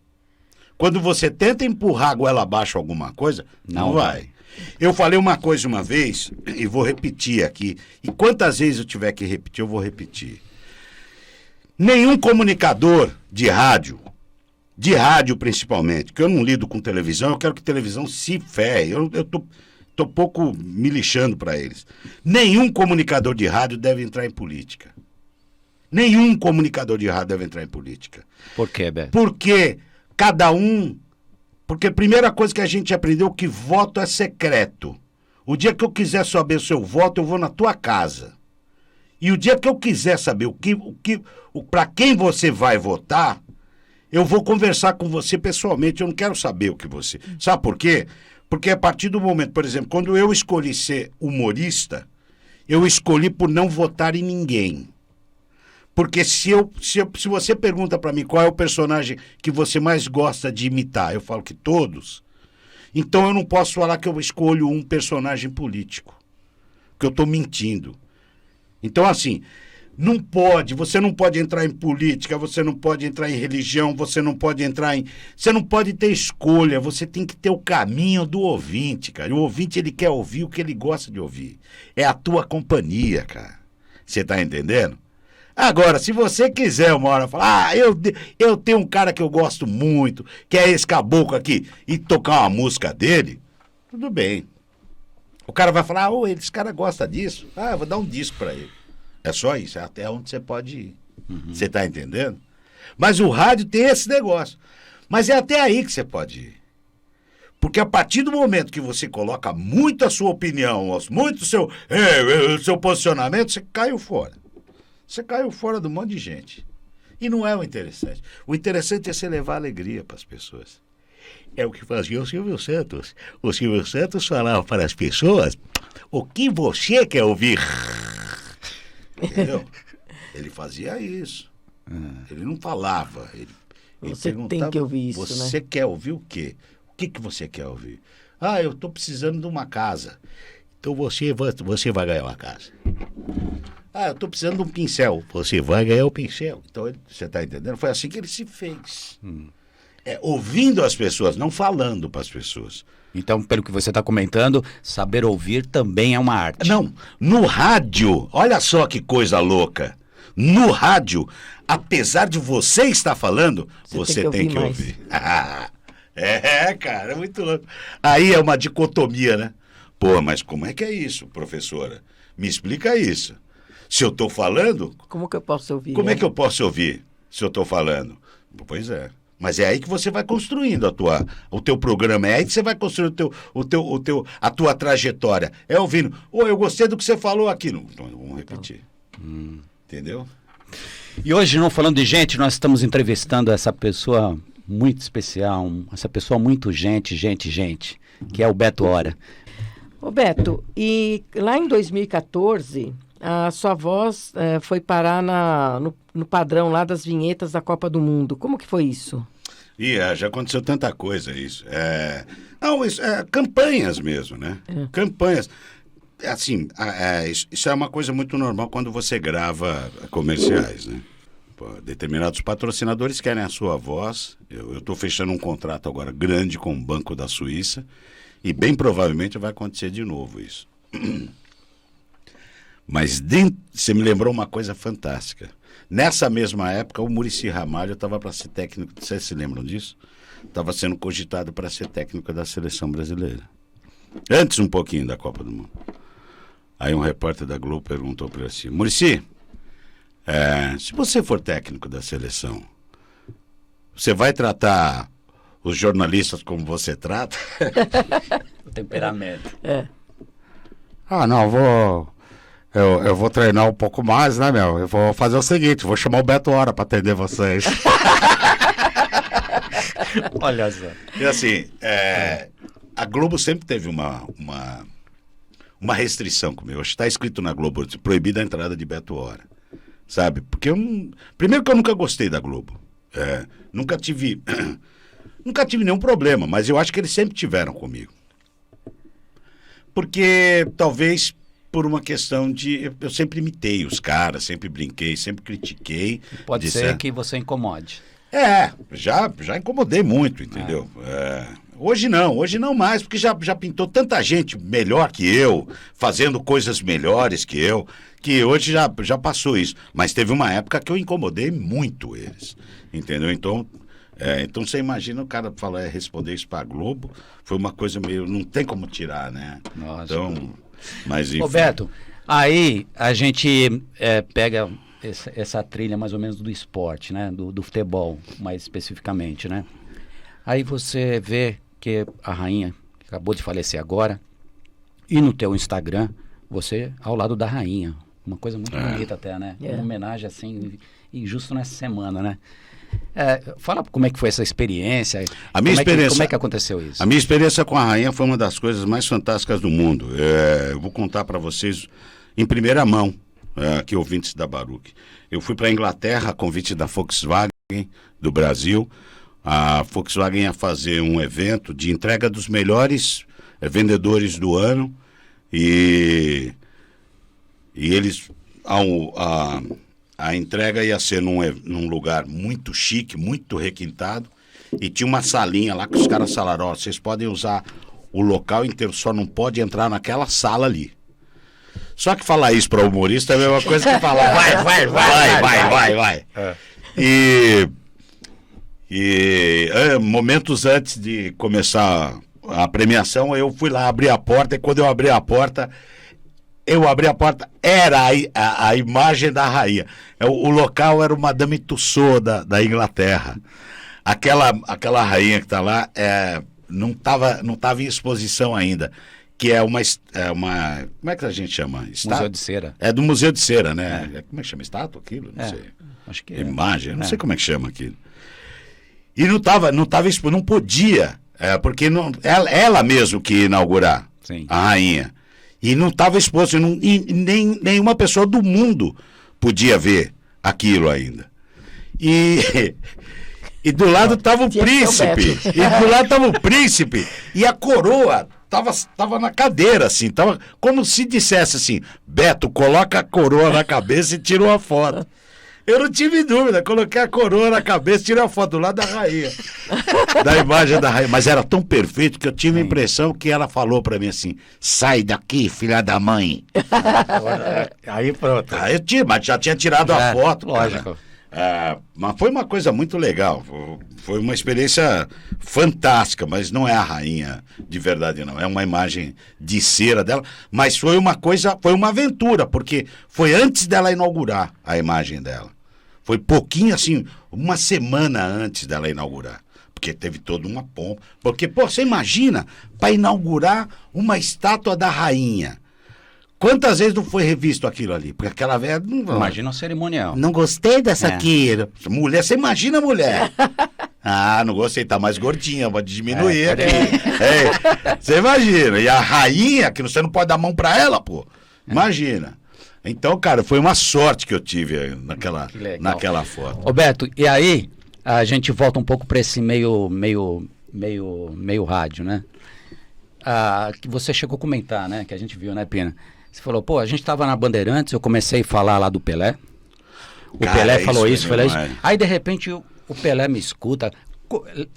Quando você tenta empurrar a goela abaixo alguma coisa, não vai. Eu falei uma coisa uma vez, e vou repetir aqui. E quantas vezes eu tiver que repetir, eu vou repetir. Nenhum comunicador de rádio principalmente, que eu não lido com televisão, eu quero que televisão se ferre. Eu tô pouco me lixando para eles. Nenhum comunicador de rádio deve entrar em política. Nenhum comunicador de rádio deve entrar em política. Por quê, Beto? Porque cada um... Porque a primeira coisa que a gente aprendeu é que voto é secreto. O dia que eu quiser saber o seu voto, eu vou na tua casa. E o dia que eu quiser saber para quem você vai votar, eu vou conversar com você pessoalmente. Eu não quero saber o que você... Sabe por quê? Porque a partir do momento, por exemplo, quando eu escolhi ser humorista, eu escolhi por não votar em ninguém. Porque se você pergunta para mim qual é o personagem que você mais gosta de imitar, eu falo que todos. Então eu não posso falar que eu escolho um personagem político, que eu estou mentindo. Então assim, você não pode entrar em política, você não pode entrar em religião, você não pode ter escolha, você tem que ter o caminho do ouvinte, cara. O ouvinte, ele quer ouvir o que ele gosta de ouvir. É a tua companhia, cara. Você tá entendendo? Agora, se você quiser uma hora falar, eu tenho um cara que eu gosto muito, que é esse caboclo aqui, e tocar uma música dele, tudo bem. O cara vai falar, esse cara gosta disso, eu vou dar um disco pra ele. É só isso, é até onde você pode ir. Você tá entendendo? Mas o rádio tem esse negócio. Mas é até aí que você pode ir. Porque a partir do momento que você coloca muito a sua opinião, muito o seu posicionamento, você caiu fora. Você caiu fora de um monte de gente. E não é o interessante. O interessante é você levar alegria para as pessoas. É o que fazia o Silvio Santos. O Silvio Santos falava para as pessoas o que você quer ouvir. Entendeu? Ele fazia isso. Ele não falava. Ele Você tem que ouvir isso, né? Você quer ouvir o quê? O que você quer ouvir? Eu estou precisando de uma casa. Então você vai ganhar uma casa. Eu estou precisando de um pincel. Você vai ganhar o pincel. Então, você está entendendo? Foi assim que ele se fez. Ouvindo as pessoas, não falando para as pessoas. Então, pelo que você está comentando, saber ouvir também é uma arte. Não, no rádio, olha só que coisa louca. No rádio, apesar de você estar falando, você tem que ouvir. Cara, é muito louco. Aí é uma dicotomia, né? Pô, mas como é que é isso, professora? Me explica isso. Se eu estou falando... Como que eu posso ouvir? Como é que eu posso ouvir se eu estou falando? Pois é. Mas é aí que você vai construindo o teu programa. É aí que você vai construindo a tua trajetória. É ouvindo. Eu gostei do que você falou aqui. Não, vamos repetir. Entendeu? E hoje, não falando de gente, nós estamos entrevistando essa pessoa muito especial, essa pessoa muito gente, que é o Beto Hora. Ô Beto, e lá em 2014, a sua voz foi parar no padrão lá das vinhetas da Copa do Mundo. Como que foi isso? Já aconteceu tanta coisa isso. Não, campanhas mesmo, né? Campanhas. Assim, isso é uma coisa muito normal quando você grava comerciais, né? Pô, determinados patrocinadores querem a sua voz. Eu estou fechando um contrato agora grande com o Banco da Suíça e bem provavelmente vai acontecer de novo isso. Mas você me lembrou uma coisa fantástica. Nessa mesma época, o Muricy Ramalho estava para ser técnico, vocês se lembram disso? Estava sendo cogitado para ser técnico da seleção brasileira. Antes um pouquinho da Copa do Mundo. Aí um repórter da Globo perguntou para ele assim, Muricy, se você for técnico da seleção, você vai tratar os jornalistas como você trata? O temperamento. Não, eu vou treinar um pouco mais, né, meu? Eu vou fazer o seguinte, vou chamar o Beto Hora para atender vocês. Olha só. E assim, a Globo sempre teve uma restrição comigo. Está escrito na Globo, proibida a entrada de Beto Hora. Sabe? Porque primeiro que eu nunca gostei da Globo. Nunca tive nenhum problema, mas eu acho que eles sempre tiveram comigo. Porque talvez por uma questão de... Eu sempre imitei os caras, sempre brinquei, sempre critiquei. Pode ser que você incomode. Já incomodei muito, entendeu? Hoje não mais, porque já pintou tanta gente melhor que eu, fazendo coisas melhores que eu, que hoje já passou isso. Mas teve uma época que eu incomodei muito eles, entendeu? Então você imagina o cara falar, responder isso pra Globo, foi uma coisa meio... Não tem como tirar, né? Nossa. Então, mas enfim. Roberto, aí a gente pega essa trilha mais ou menos do esporte, né? Do futebol, mais especificamente, né? Aí você vê que a rainha que acabou de falecer agora, e no teu Instagram, você ao lado da rainha. Uma coisa muito bonita até, né? Uma homenagem assim, e justo nessa semana, né? Fala como é que foi essa experiência. Como é que aconteceu isso? A minha experiência com a rainha foi uma das coisas mais fantásticas do mundo. Eu vou contar para vocês em primeira mão, aqui ouvintes da Baruch. Eu fui para a Inglaterra a convite da Volkswagen do Brasil. A Volkswagen ia fazer um evento de entrega dos melhores vendedores do ano e eles a entrega ia ser num lugar muito chique, muito requintado, e tinha uma salinha lá que os caras falaram, vocês podem usar o local inteiro, só não pode entrar naquela sala ali. Só que falar isso para o humorista é a mesma coisa que falar vai. E momentos antes de começar a premiação, eu fui lá abrir a porta, e quando eu abri a porta, era a imagem da rainha. O local era o Madame Tussauds da Inglaterra. Aquela rainha que está lá não tava em exposição ainda, que é uma... Como é que a gente chama? Museu de Cera. É do Museu de Cera, né? Como é que chama? Estátua aquilo? Não sei. Acho que imagem, eu não sei como é que chama aquilo. E não podia, porque ela mesmo que ia inaugurar. Sim. A rainha. E não estava exposto, e nenhuma pessoa do mundo podia ver aquilo ainda. E do lado estava o príncipe. E do lado estava o príncipe. E a coroa tava na cadeira, assim. Tava como se dissesse assim, Beto, coloca a coroa na cabeça e tira uma foto. Eu não tive dúvida, coloquei a coroa na cabeça, tirei a foto do lado da rainha. Da imagem da rainha. Mas era tão perfeito que eu tive a impressão que ela falou pra mim assim, sai daqui, filha da mãe. Aí pronto. Mas já tinha tirado a foto. Lógico. Mas foi uma coisa muito legal. Foi uma experiência fantástica, mas não é a rainha de verdade, não. É uma imagem de cera dela. Mas foi uma aventura, porque foi antes dela inaugurar a imagem dela. Foi pouquinho, assim, uma semana antes dela inaugurar. Porque teve toda uma pompa. Porque, você imagina, para inaugurar uma estátua da rainha. Quantas vezes não foi revisto aquilo ali? Porque aquela velha... Imagina um cerimonial. Não gostei dessa aqui. Mulher, você imagina a mulher. Ah, não gostei, tá mais gordinha, vou diminuir aqui. Você imagina, e a rainha, que você não pode dar a mão pra ela, pô. Imagina. Então, cara, foi uma sorte que eu tive naquela foto. Roberto, e aí a gente volta um pouco para esse meio rádio, né? Que você chegou a comentar, né? Que a gente viu, né, Pina? Você falou, pô, a gente tava na Bandeirantes, eu comecei a falar lá do Pelé. O Cara, Pelé falou isso, falou isso. demais. Aí, de repente, o Pelé me escuta.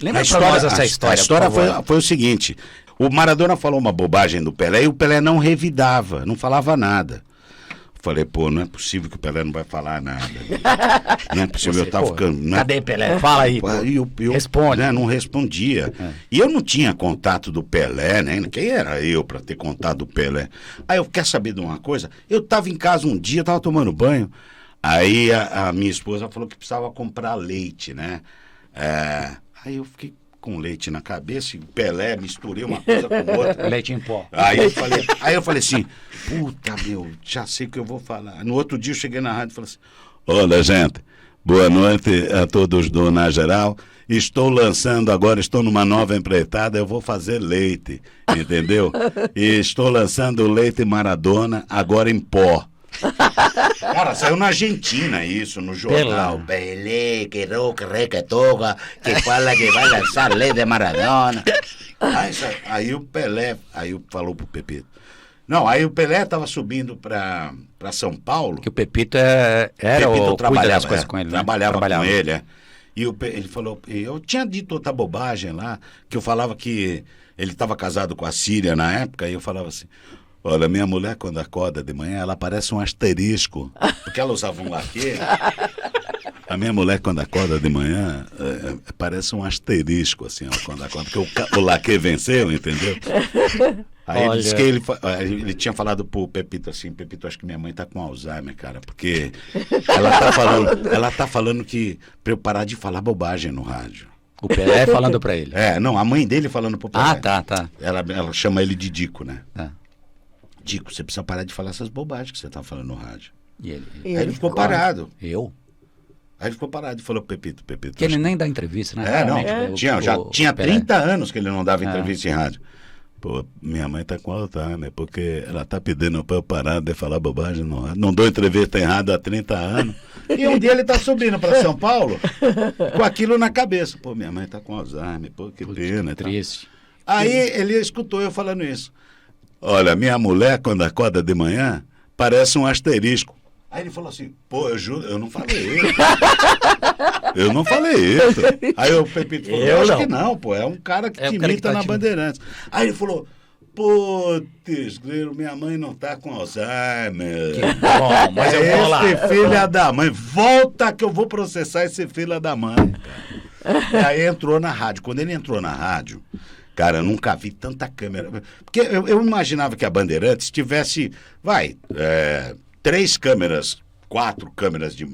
Lembra pra nós essa história? A história por favor? foi o seguinte: o Maradona falou uma bobagem do Pelé e o Pelé não revidava, não falava nada. Falei, pô, não é possível que o Pelé não vai falar nada. Não é possível, eu tava ficando. Né? Cadê Pelé? Fala aí. Responde. Né, não respondia. E eu não tinha contato do Pelé, né? Quem era eu para ter contato do Pelé? Aí eu quer saber de uma coisa? Eu tava em casa um dia, tava tomando banho. Aí a minha esposa falou que precisava comprar leite, né? Aí eu fiquei com leite na cabeça, e Pelé, misturei uma coisa com outra. Leite em pó. Aí eu falei assim, puta, meu, já sei o que eu vou falar. No outro dia eu cheguei na rádio e falei assim, olha, gente, boa noite a todos do Na Geral. Estou numa nova empreitada, eu vou fazer leite, entendeu? E estou lançando o leite Maradona, agora em pó. Cara, saiu na Argentina isso, no jornal. Pelé, que roca, reca, toga, que fala que vai lançar leite de Maradona. Aí o Pelé, falou pro Pepito. Não, aí o Pelé tava subindo pra São Paulo. Que o Pepito era Pepito o trabalhava das coisas com ele, né? Trabalhava com ele, E ele falou, eu tinha dito outra bobagem lá, que eu falava que ele estava casado com a Síria na época, e eu falava assim, olha, minha mulher quando acorda de manhã, ela parece um asterisco, porque ela usava um laque. A minha mulher quando acorda de manhã, parece um asterisco, assim, ela quando acorda, porque o laque venceu, entendeu? Aí ele disse que ele tinha falado pro Pepito assim, Pepito, acho que minha mãe tá com Alzheimer, cara, porque ela tá falando que pra eu parar de falar bobagem no rádio. O Pelé falando pra ele. Não, a mãe dele falando pro Pelé. Ah, tá. Ela chama ele de Dico, né? Tá. Dico, você precisa parar de falar essas bobagens que você tá falando no rádio. E ele? Aí ele ficou parado. Eu? Aí ele ficou parado e falou, Pepito. Que ele nem dá entrevista, né? Já tinha 30 anos que ele não dava entrevista em rádio. Pô, minha mãe tá com Alzheimer, porque ela tá pedindo pra eu parar de falar bobagem no rádio. Não dou entrevista em rádio há 30 anos. E um dia ele tá subindo pra São Paulo com aquilo na cabeça. Pô, minha mãe tá com Alzheimer, pô, que pena. Que triste. Aí ele escutou eu falando isso. Olha, minha mulher, quando acorda de manhã, parece um asterisco. Aí ele falou assim, pô, eu juro, eu não falei isso. Eu não falei isso. Aí o Pepito falou, eu acho que não, pô, é um cara que te imita na Bandeirantes. Aí ele falou, putz, grilo, minha mãe não tá com Alzheimer. Que bom, mas eu vou lá. Esse filho da mãe, volta que eu vou processar esse filho da mãe, cara. Aí entrou na rádio. Quando ele entrou na rádio, cara, eu nunca vi tanta câmera. Porque eu imaginava que a Bandeirantes tivesse, 3 câmeras, 4 câmeras de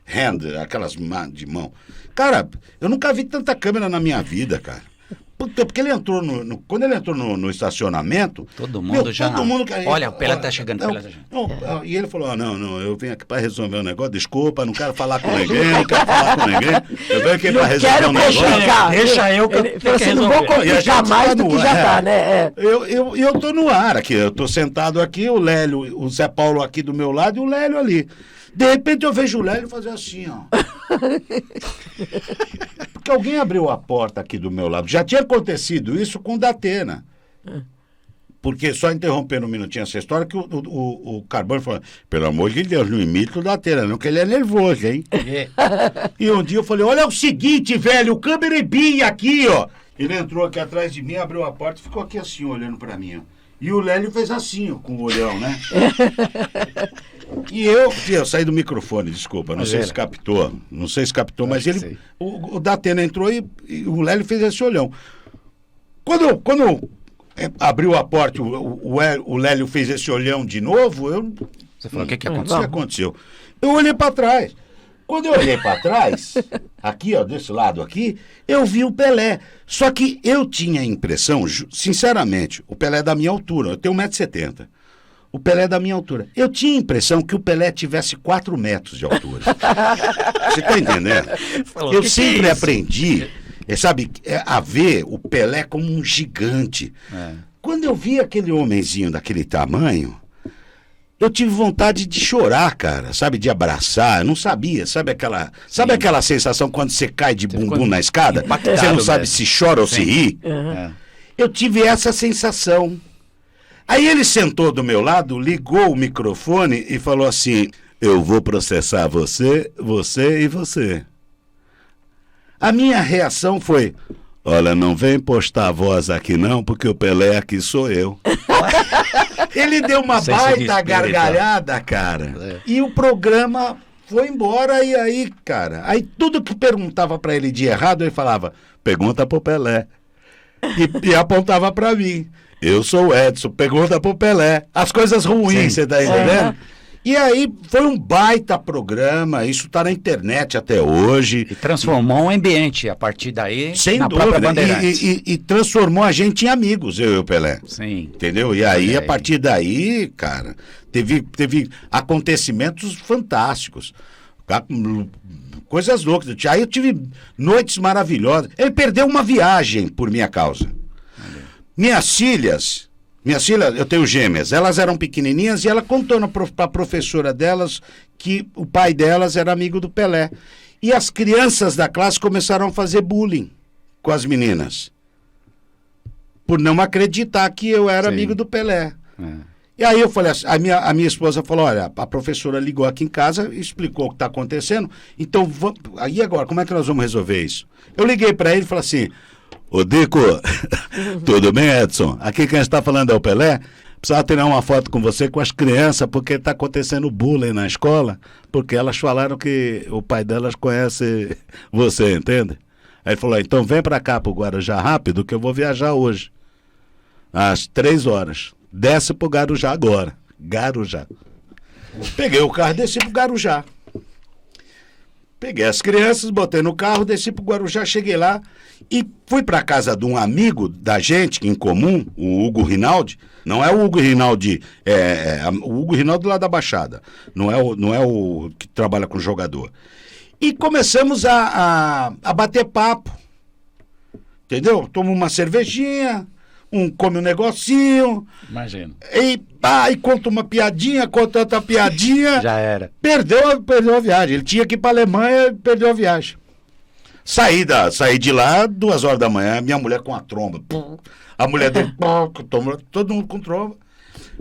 hand, aquelas de mão. Cara, eu nunca vi tanta câmera na minha vida, cara. Porque ele entrou quando ele entrou no estacionamento... Todo mundo já... Todo mundo, olha, o Pelé tá chegando, e ele falou, não, eu vim aqui para resolver um negócio, desculpa, não quero falar com ninguém, Eu venho aqui para resolver um negócio. Deixa eu que eu quero não vou complicar mais do que já tá, né? Eu tô no ar aqui, eu tô sentado aqui, o Lélio, o Zé Paulo aqui do meu lado e o Lélio ali. De repente eu vejo o Lélio fazer assim, ó. Porque alguém abriu a porta aqui do meu lado. Já tinha acontecido isso com o Datena. Porque, só interrompendo um minutinho essa história, que o Carbone falou, pelo amor de Deus, não imita o Datena, não, que ele é nervoso, hein? E um dia eu falei, olha o seguinte, velho, o câmera Bia aqui, ó. Ele entrou aqui atrás de mim, abriu a porta e ficou aqui assim, olhando pra mim, ó. E o Lélio fez assim, ó, com o olhão, né? E eu saí do microfone, desculpa, não sei se captou, mas ele, o Datena entrou e o Lélio fez esse olhão. Quando abriu a porta, o Lélio fez esse olhão de novo, Você falou, o que aconteceu? O que aconteceu? Eu olhei para trás. Quando eu olhei para trás, aqui, ó, desse lado aqui, eu vi o Pelé. Só que eu tinha a impressão, sinceramente, o Pelé é da minha altura, eu tenho 1,70 m. O Pelé é da minha altura. Eu tinha a impressão que o Pelé tivesse 4 metros de altura. Você está entendendo? Eu sempre aprendi sabe, a ver o Pelé como um gigante. Quando eu vi aquele homenzinho daquele tamanho, eu tive vontade de chorar, cara, sabe, de abraçar. Eu não sabia, sabe aquela sensação quando você cai de bumbum na escada? Você não sabe se chora ou se ri? Eu tive essa sensação. Aí ele sentou do meu lado, ligou o microfone e falou assim: eu vou processar você, você e você. A minha reação foi: olha, não vem postar a voz aqui não, porque o Pelé aqui sou eu. Ele deu uma baita gargalhada, cara. E o programa foi embora e aí, cara, aí tudo que perguntava pra ele de errado, ele falava: pergunta pro Pelé. E apontava pra mim: eu sou o Edson, pergunta pro Pelé. As coisas ruins, você tá entendendo? E aí foi um baita programa, isso tá na internet até hoje. E transformou o ambiente a partir daí, sem na dúvida, própria Bandeirantes. e transformou a gente em amigos, eu e o Pelé. Sim. Entendeu? E aí, a partir daí, cara, teve acontecimentos fantásticos. Coisas loucas. Aí eu tive noites maravilhosas. Ele perdeu uma viagem por minha causa. Minhas filhas, eu tenho gêmeas, elas eram pequenininhas e ela contou para a professora delas que o pai delas era amigo do Pelé. E as crianças da classe começaram a fazer bullying com as meninas, por não acreditar que eu era amigo do Pelé. E aí eu falei assim, a minha esposa falou: olha, a professora ligou aqui em casa e explicou o que está acontecendo, então aí agora, como é que nós vamos resolver isso? Eu liguei para ele e falei assim: ô Dico, tudo bem, Edson? Aqui quem está falando é o Pelé. Precisava tirar uma foto com você com as crianças, porque está acontecendo bullying na escola, porque elas falaram que o pai delas conhece você, entende? Aí ele falou: então vem para cá pro Guarujá rápido, que eu vou viajar hoje, às 3 horas. Desce pro Guarujá agora. Guarujá. Peguei o carro e desci pro Guarujá. Peguei as crianças, botei no carro, desci pro Guarujá, cheguei lá e fui pra casa de um amigo da gente, em comum, o Hugo Rinaldi. Não é o Hugo Rinaldi, o Hugo Rinaldi lá da Baixada. Não é o que trabalha com jogador. E começamos a bater papo. Entendeu? Toma uma cervejinha, come um negocinho. Imagino. E conta uma piadinha, conta outra piadinha. Já era. Perdeu a viagem. Ele tinha que ir pra Alemanha e perdeu a viagem. Saí de lá 2 horas da manhã, minha mulher com a tromba. A mulher dele, todo mundo com tromba.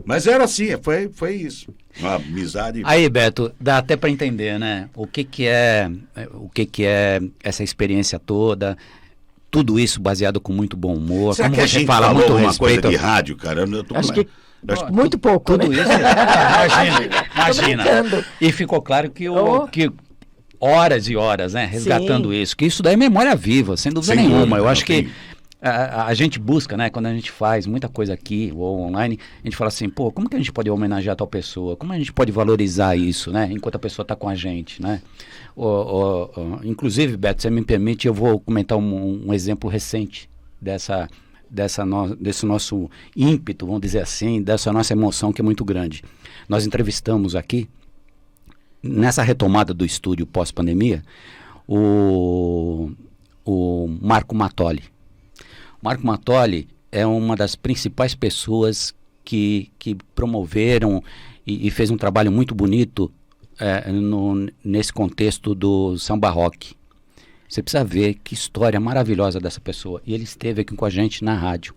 Mas era assim, foi isso. Uma amizade. Aí, Beto, dá até para entender, né? O que é essa experiência toda. Tudo isso baseado com muito bom humor. Será como que a você gente fala, falou muito uma respeito. coisa de rádio, cara? Acho que muito pouco, Tudo né? isso. Imagina. brincando. E ficou claro que que horas e horas, né? Resgatando isso. Que isso daí é memória viva, sem dúvida Sem nenhuma. dúvida, Eu acho não que tem. a gente busca, né? Quando a gente faz muita coisa aqui ou online, a gente fala assim, pô, como que a gente pode homenagear tal pessoa? Como a gente pode valorizar isso, né? Enquanto a pessoa está com a gente, né? Inclusive, Beto, se você me permite, eu vou comentar um exemplo recente desse nosso ímpeto, vamos dizer assim, dessa nossa emoção que é muito grande. Nós entrevistamos aqui, nessa retomada do estúdio pós-pandemia, o Marco Mattoli. Marco Mattoli é uma das principais pessoas que promoveram e fez um trabalho muito bonito nesse contexto do samba rock. Você precisa ver que história maravilhosa dessa pessoa. E ele esteve aqui com a gente na rádio.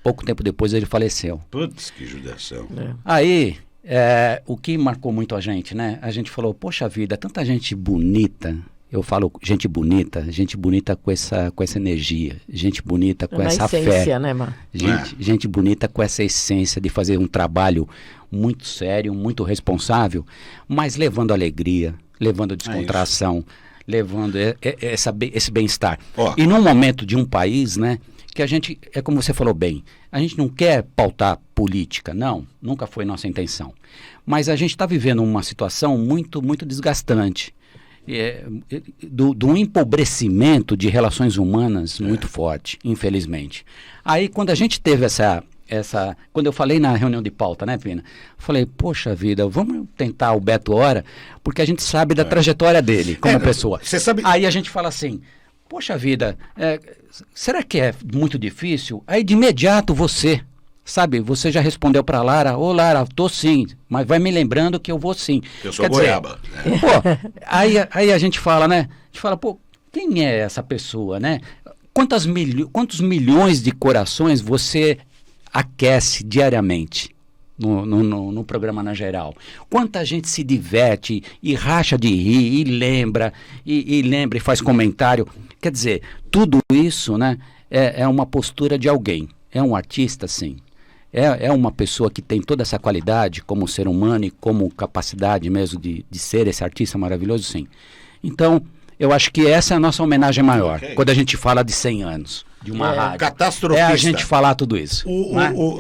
Pouco tempo depois ele faleceu. Putz, que judiação. Aí, o que marcou muito a gente, né? A gente falou, poxa vida, tanta gente bonita. Eu falo gente bonita com essa energia, gente bonita com essa essência, fé, né, Mar? gente bonita com essa essência de fazer um trabalho muito sério, muito responsável, mas levando alegria, levando descontração, levando esse bem-estar. E num momento de um país, né, que a gente, é como você falou bem, a gente não quer pautar política, não, nunca foi nossa intenção, mas a gente está vivendo uma situação muito, muito desgastante. Do empobrecimento de relações humanas muito forte, infelizmente. Aí, quando a gente teve quando eu falei na reunião de pauta, né, Pina? Falei, poxa vida, vamos tentar o Beto Hora, porque a gente sabe da trajetória dele como pessoa. Você sabe... Aí a gente fala assim, poxa vida, será que é muito difícil? Aí de imediato você, sabe, você já respondeu para Lara, ô Lara, tô sim, mas vai me lembrando que eu vou sim. Eu sou goiaba. Pô, aí a gente fala, né? A gente fala, pô, quem é essa pessoa, né? Quantos milhões de corações você aquece diariamente no programa na geral? Quanta gente se diverte e racha de rir e lembra e faz comentário. Quer dizer, tudo isso, né, é uma postura de alguém. É um artista, sim. É uma pessoa que tem toda essa qualidade como ser humano e como capacidade mesmo de ser esse artista maravilhoso, sim. Então, eu acho que essa é a nossa homenagem maior, quando a gente fala de 100 anos de uma rádio. Catastrofista. É a gente falar tudo isso.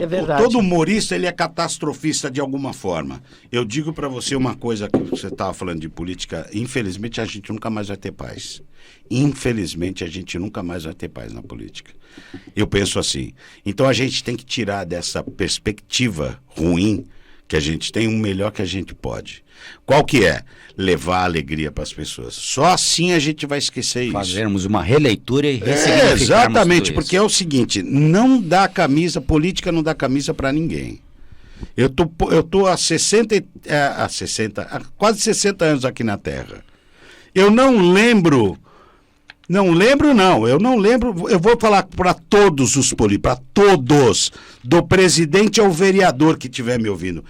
É verdade. Todo humorista, ele é catastrofista de alguma forma. Eu digo para você uma coisa, que você estava falando de política, infelizmente a gente nunca mais vai ter paz. Infelizmente a gente nunca mais vai ter paz na política. Eu penso assim. Então a gente tem que tirar dessa perspectiva ruim que a gente tem o melhor que a gente pode. Qual que é? Levar alegria para as pessoas. Só assim a gente vai esquecer isso. Fazermos uma releitura e ressignificarmos exatamente, tudo porque isso. é o seguinte, não dá camisa, política não dá camisa para ninguém. Eu tô há quase 60 anos aqui na Terra. Eu não lembro, eu vou falar para todos os políticos, para todos, do presidente ao vereador que estiver me ouvindo.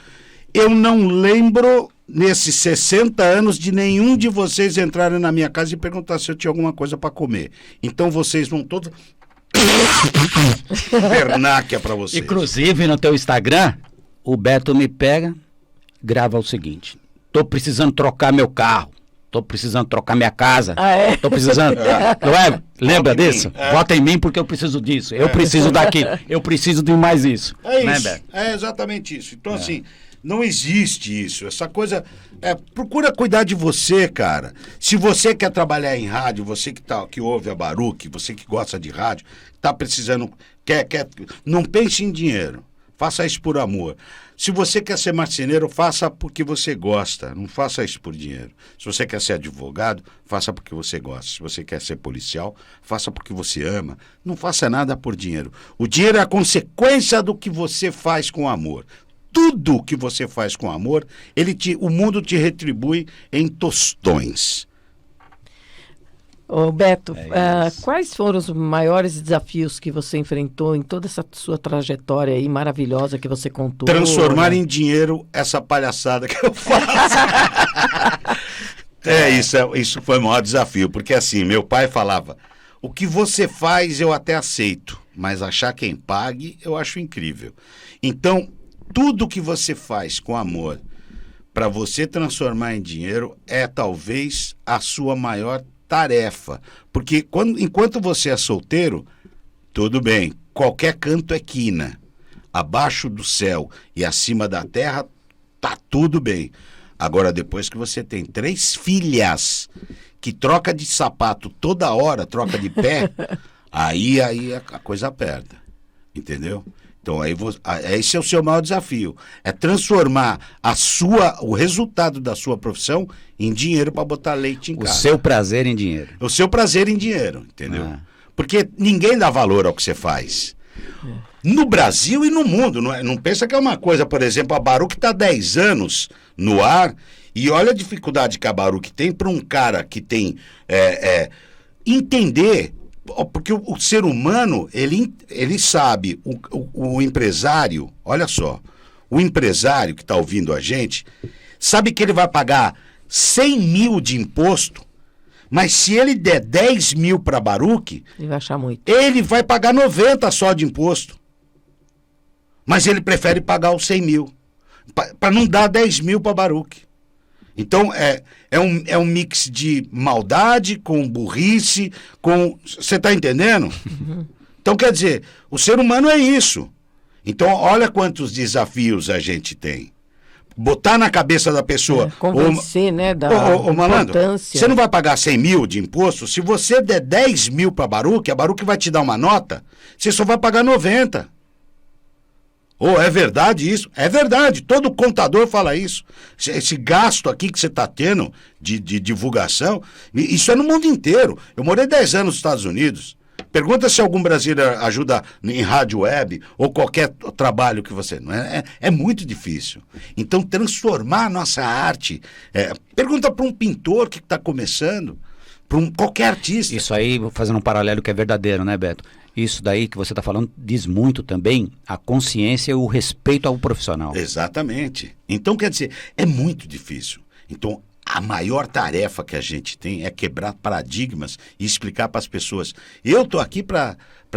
Eu não lembro, nesses 60 anos, de nenhum de vocês entrarem na minha casa e perguntar se eu tinha alguma coisa para comer. Então vocês vão todos... Pernáquia para vocês. Inclusive no teu Instagram, o Beto me pega, grava o seguinte: tô precisando trocar meu carro, tô precisando trocar minha casa, tô precisando... Não é? Lembra disso? Vota em mim porque eu preciso disso, eu preciso daquilo, eu preciso de mais isso. É Né, isso, Beto? é exatamente isso. Então, assim, não existe isso. Essa coisa. Procura cuidar de você, cara. Se você quer trabalhar em rádio, você que ouve a Baruch, você que gosta de rádio, tá precisando. Não pense em dinheiro. Faça isso por amor. Se você quer ser marceneiro, faça porque você gosta. Não faça isso por dinheiro. Se você quer ser advogado, faça porque você gosta. Se você quer ser policial, faça porque você ama. Não faça nada por dinheiro. O dinheiro é a consequência do que você faz com amor. Tudo que você faz com amor, o mundo te retribui em tostões. Ô Beto, quais foram os maiores desafios que você enfrentou em toda essa sua trajetória aí maravilhosa que você contou? Transformar em dinheiro essa palhaçada que eu faço. Isso foi o maior desafio, porque assim, meu pai falava, o que você faz eu até aceito, mas achar quem pague eu acho incrível. Então, tudo que você faz com amor para você transformar em dinheiro é talvez a sua maior tarefa. Porque enquanto você é solteiro, tudo bem, qualquer canto é quina. Abaixo do céu e acima da terra, tá tudo bem. Agora, depois que você tem 3 filhas que troca de sapato toda hora, troca de pé, aí a coisa aperta. Entendeu? Então, esse é o seu maior desafio. É transformar o resultado da sua profissão em dinheiro para botar leite em casa. O seu prazer em dinheiro. O seu prazer em dinheiro, entendeu? Porque ninguém dá valor ao que você faz. No Brasil e no mundo. Não pensa que é uma coisa, por exemplo, a Baruch está há 10 anos no ar e olha a dificuldade que a Baruch tem para um cara que tem... entender... Porque o ser humano, ele sabe, o empresário, olha só, o empresário que está ouvindo a gente, sabe que ele vai pagar 100 mil de imposto, mas se ele der 10 mil para Baruch, ele vai achar muito. Ele vai pagar 90 só de imposto. Mas ele prefere pagar os 100 mil, para não dar 10 mil para Baruch. Então, é um mix de maldade com burrice, Você está entendendo? Uhum. Então, quer dizer, o ser humano é isso. Então, olha quantos desafios a gente tem. Botar na cabeça da pessoa... convencer, né, da malandro, importância. você não vai pagar 100 mil de imposto? Se você der 10 mil para a Baruch vai te dar uma nota, você só vai pagar 90. Ou é verdade isso? É verdade, todo contador fala isso. Esse gasto aqui que você está tendo de divulgação, isso é no mundo inteiro. Eu morei 10 anos nos Estados Unidos. Pergunta se algum brasileiro ajuda em rádio web ou qualquer trabalho que você... Não é muito difícil. Então, transformar a nossa arte... pergunta para um pintor que está começando, para qualquer artista. Isso aí, vou fazendo um paralelo que é verdadeiro, né, Beto? Isso daí que você está falando diz muito também a consciência e o respeito ao profissional. Exatamente. Então, quer dizer, é muito difícil. Então, a maior tarefa que a gente tem é quebrar paradigmas e explicar para as pessoas. Eu estou aqui para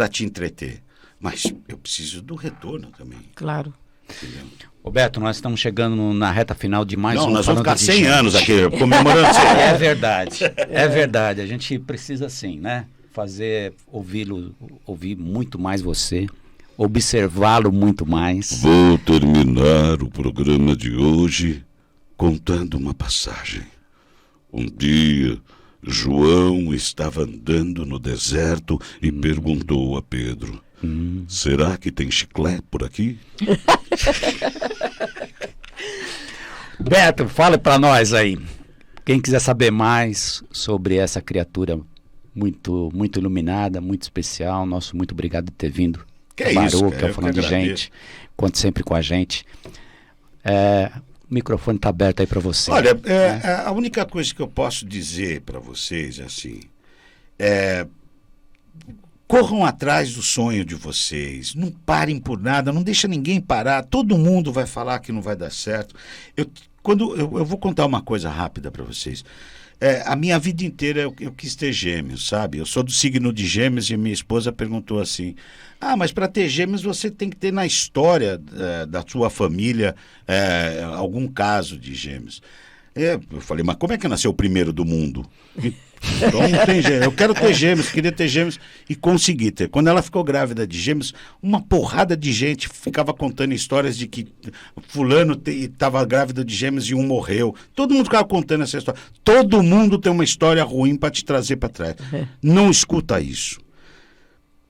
te entreter, mas eu preciso do retorno também. Claro. Entendeu? Roberto, nós estamos chegando na reta final de mais Não, um nós vamos Falando ficar de 100 Gente. anos aqui comemorando 100 anos. É verdade, é verdade. A gente precisa sim, né? Ouvir muito mais você, observá-lo muito mais. Vou terminar o programa de hoje contando uma passagem. Um dia, João estava andando no deserto e perguntou a Pedro: será que tem chiclete por aqui? Beto, fala para nós aí. Quem quiser saber mais sobre essa criatura muito, muito iluminada, muito especial, nosso muito obrigado por ter vindo. Que é isso, Baru, cara, que é eu Falando que de agradeço. Gente. Conte sempre com a gente. O microfone está aberto aí para você. Olha, a única coisa que eu posso dizer para vocês é assim, corram atrás do sonho de vocês, não parem por nada, não deixa ninguém parar, todo mundo vai falar que não vai dar certo. Eu vou contar uma coisa rápida para vocês. A minha vida inteira eu quis ter gêmeos, sabe? Eu sou do signo de Gêmeos e minha esposa perguntou assim: mas para ter gêmeos você tem que ter na história da sua família algum caso de gêmeos. Eu falei, mas como é que nasceu o primeiro do mundo? Então não tem gêmeos. Eu quero ter gêmeos, queria ter gêmeos e consegui ter. Quando ela ficou grávida de gêmeos, uma porrada de gente ficava contando histórias de que fulano estava grávida de gêmeos e um morreu. Todo mundo ficava contando essa história. Todo mundo tem uma história ruim para te trazer para trás. Não escuta isso.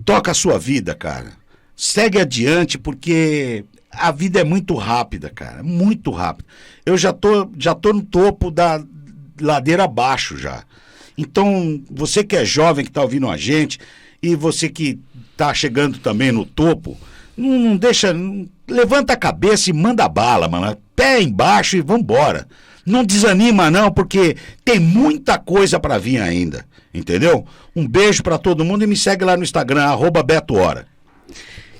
Toca a sua vida, cara. Segue adiante, porque a vida é muito rápida, cara. Muito rápida. Eu já tô no topo da ladeira abaixo já. Então, você que é jovem, que está ouvindo a gente, e você que está chegando também no topo, não deixa... levanta a cabeça e manda bala, mano. Pé embaixo e vambora. Não desanima não, porque tem muita coisa para vir ainda. Entendeu? Um beijo para todo mundo e me segue lá no Instagram, @BetoHora.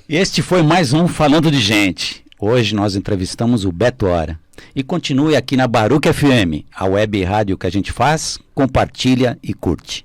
Este foi mais um Falando de Gente. Hoje nós entrevistamos o Beto Hora. E continue aqui na Baruch FM, a web rádio que a gente faz, compartilha e curte.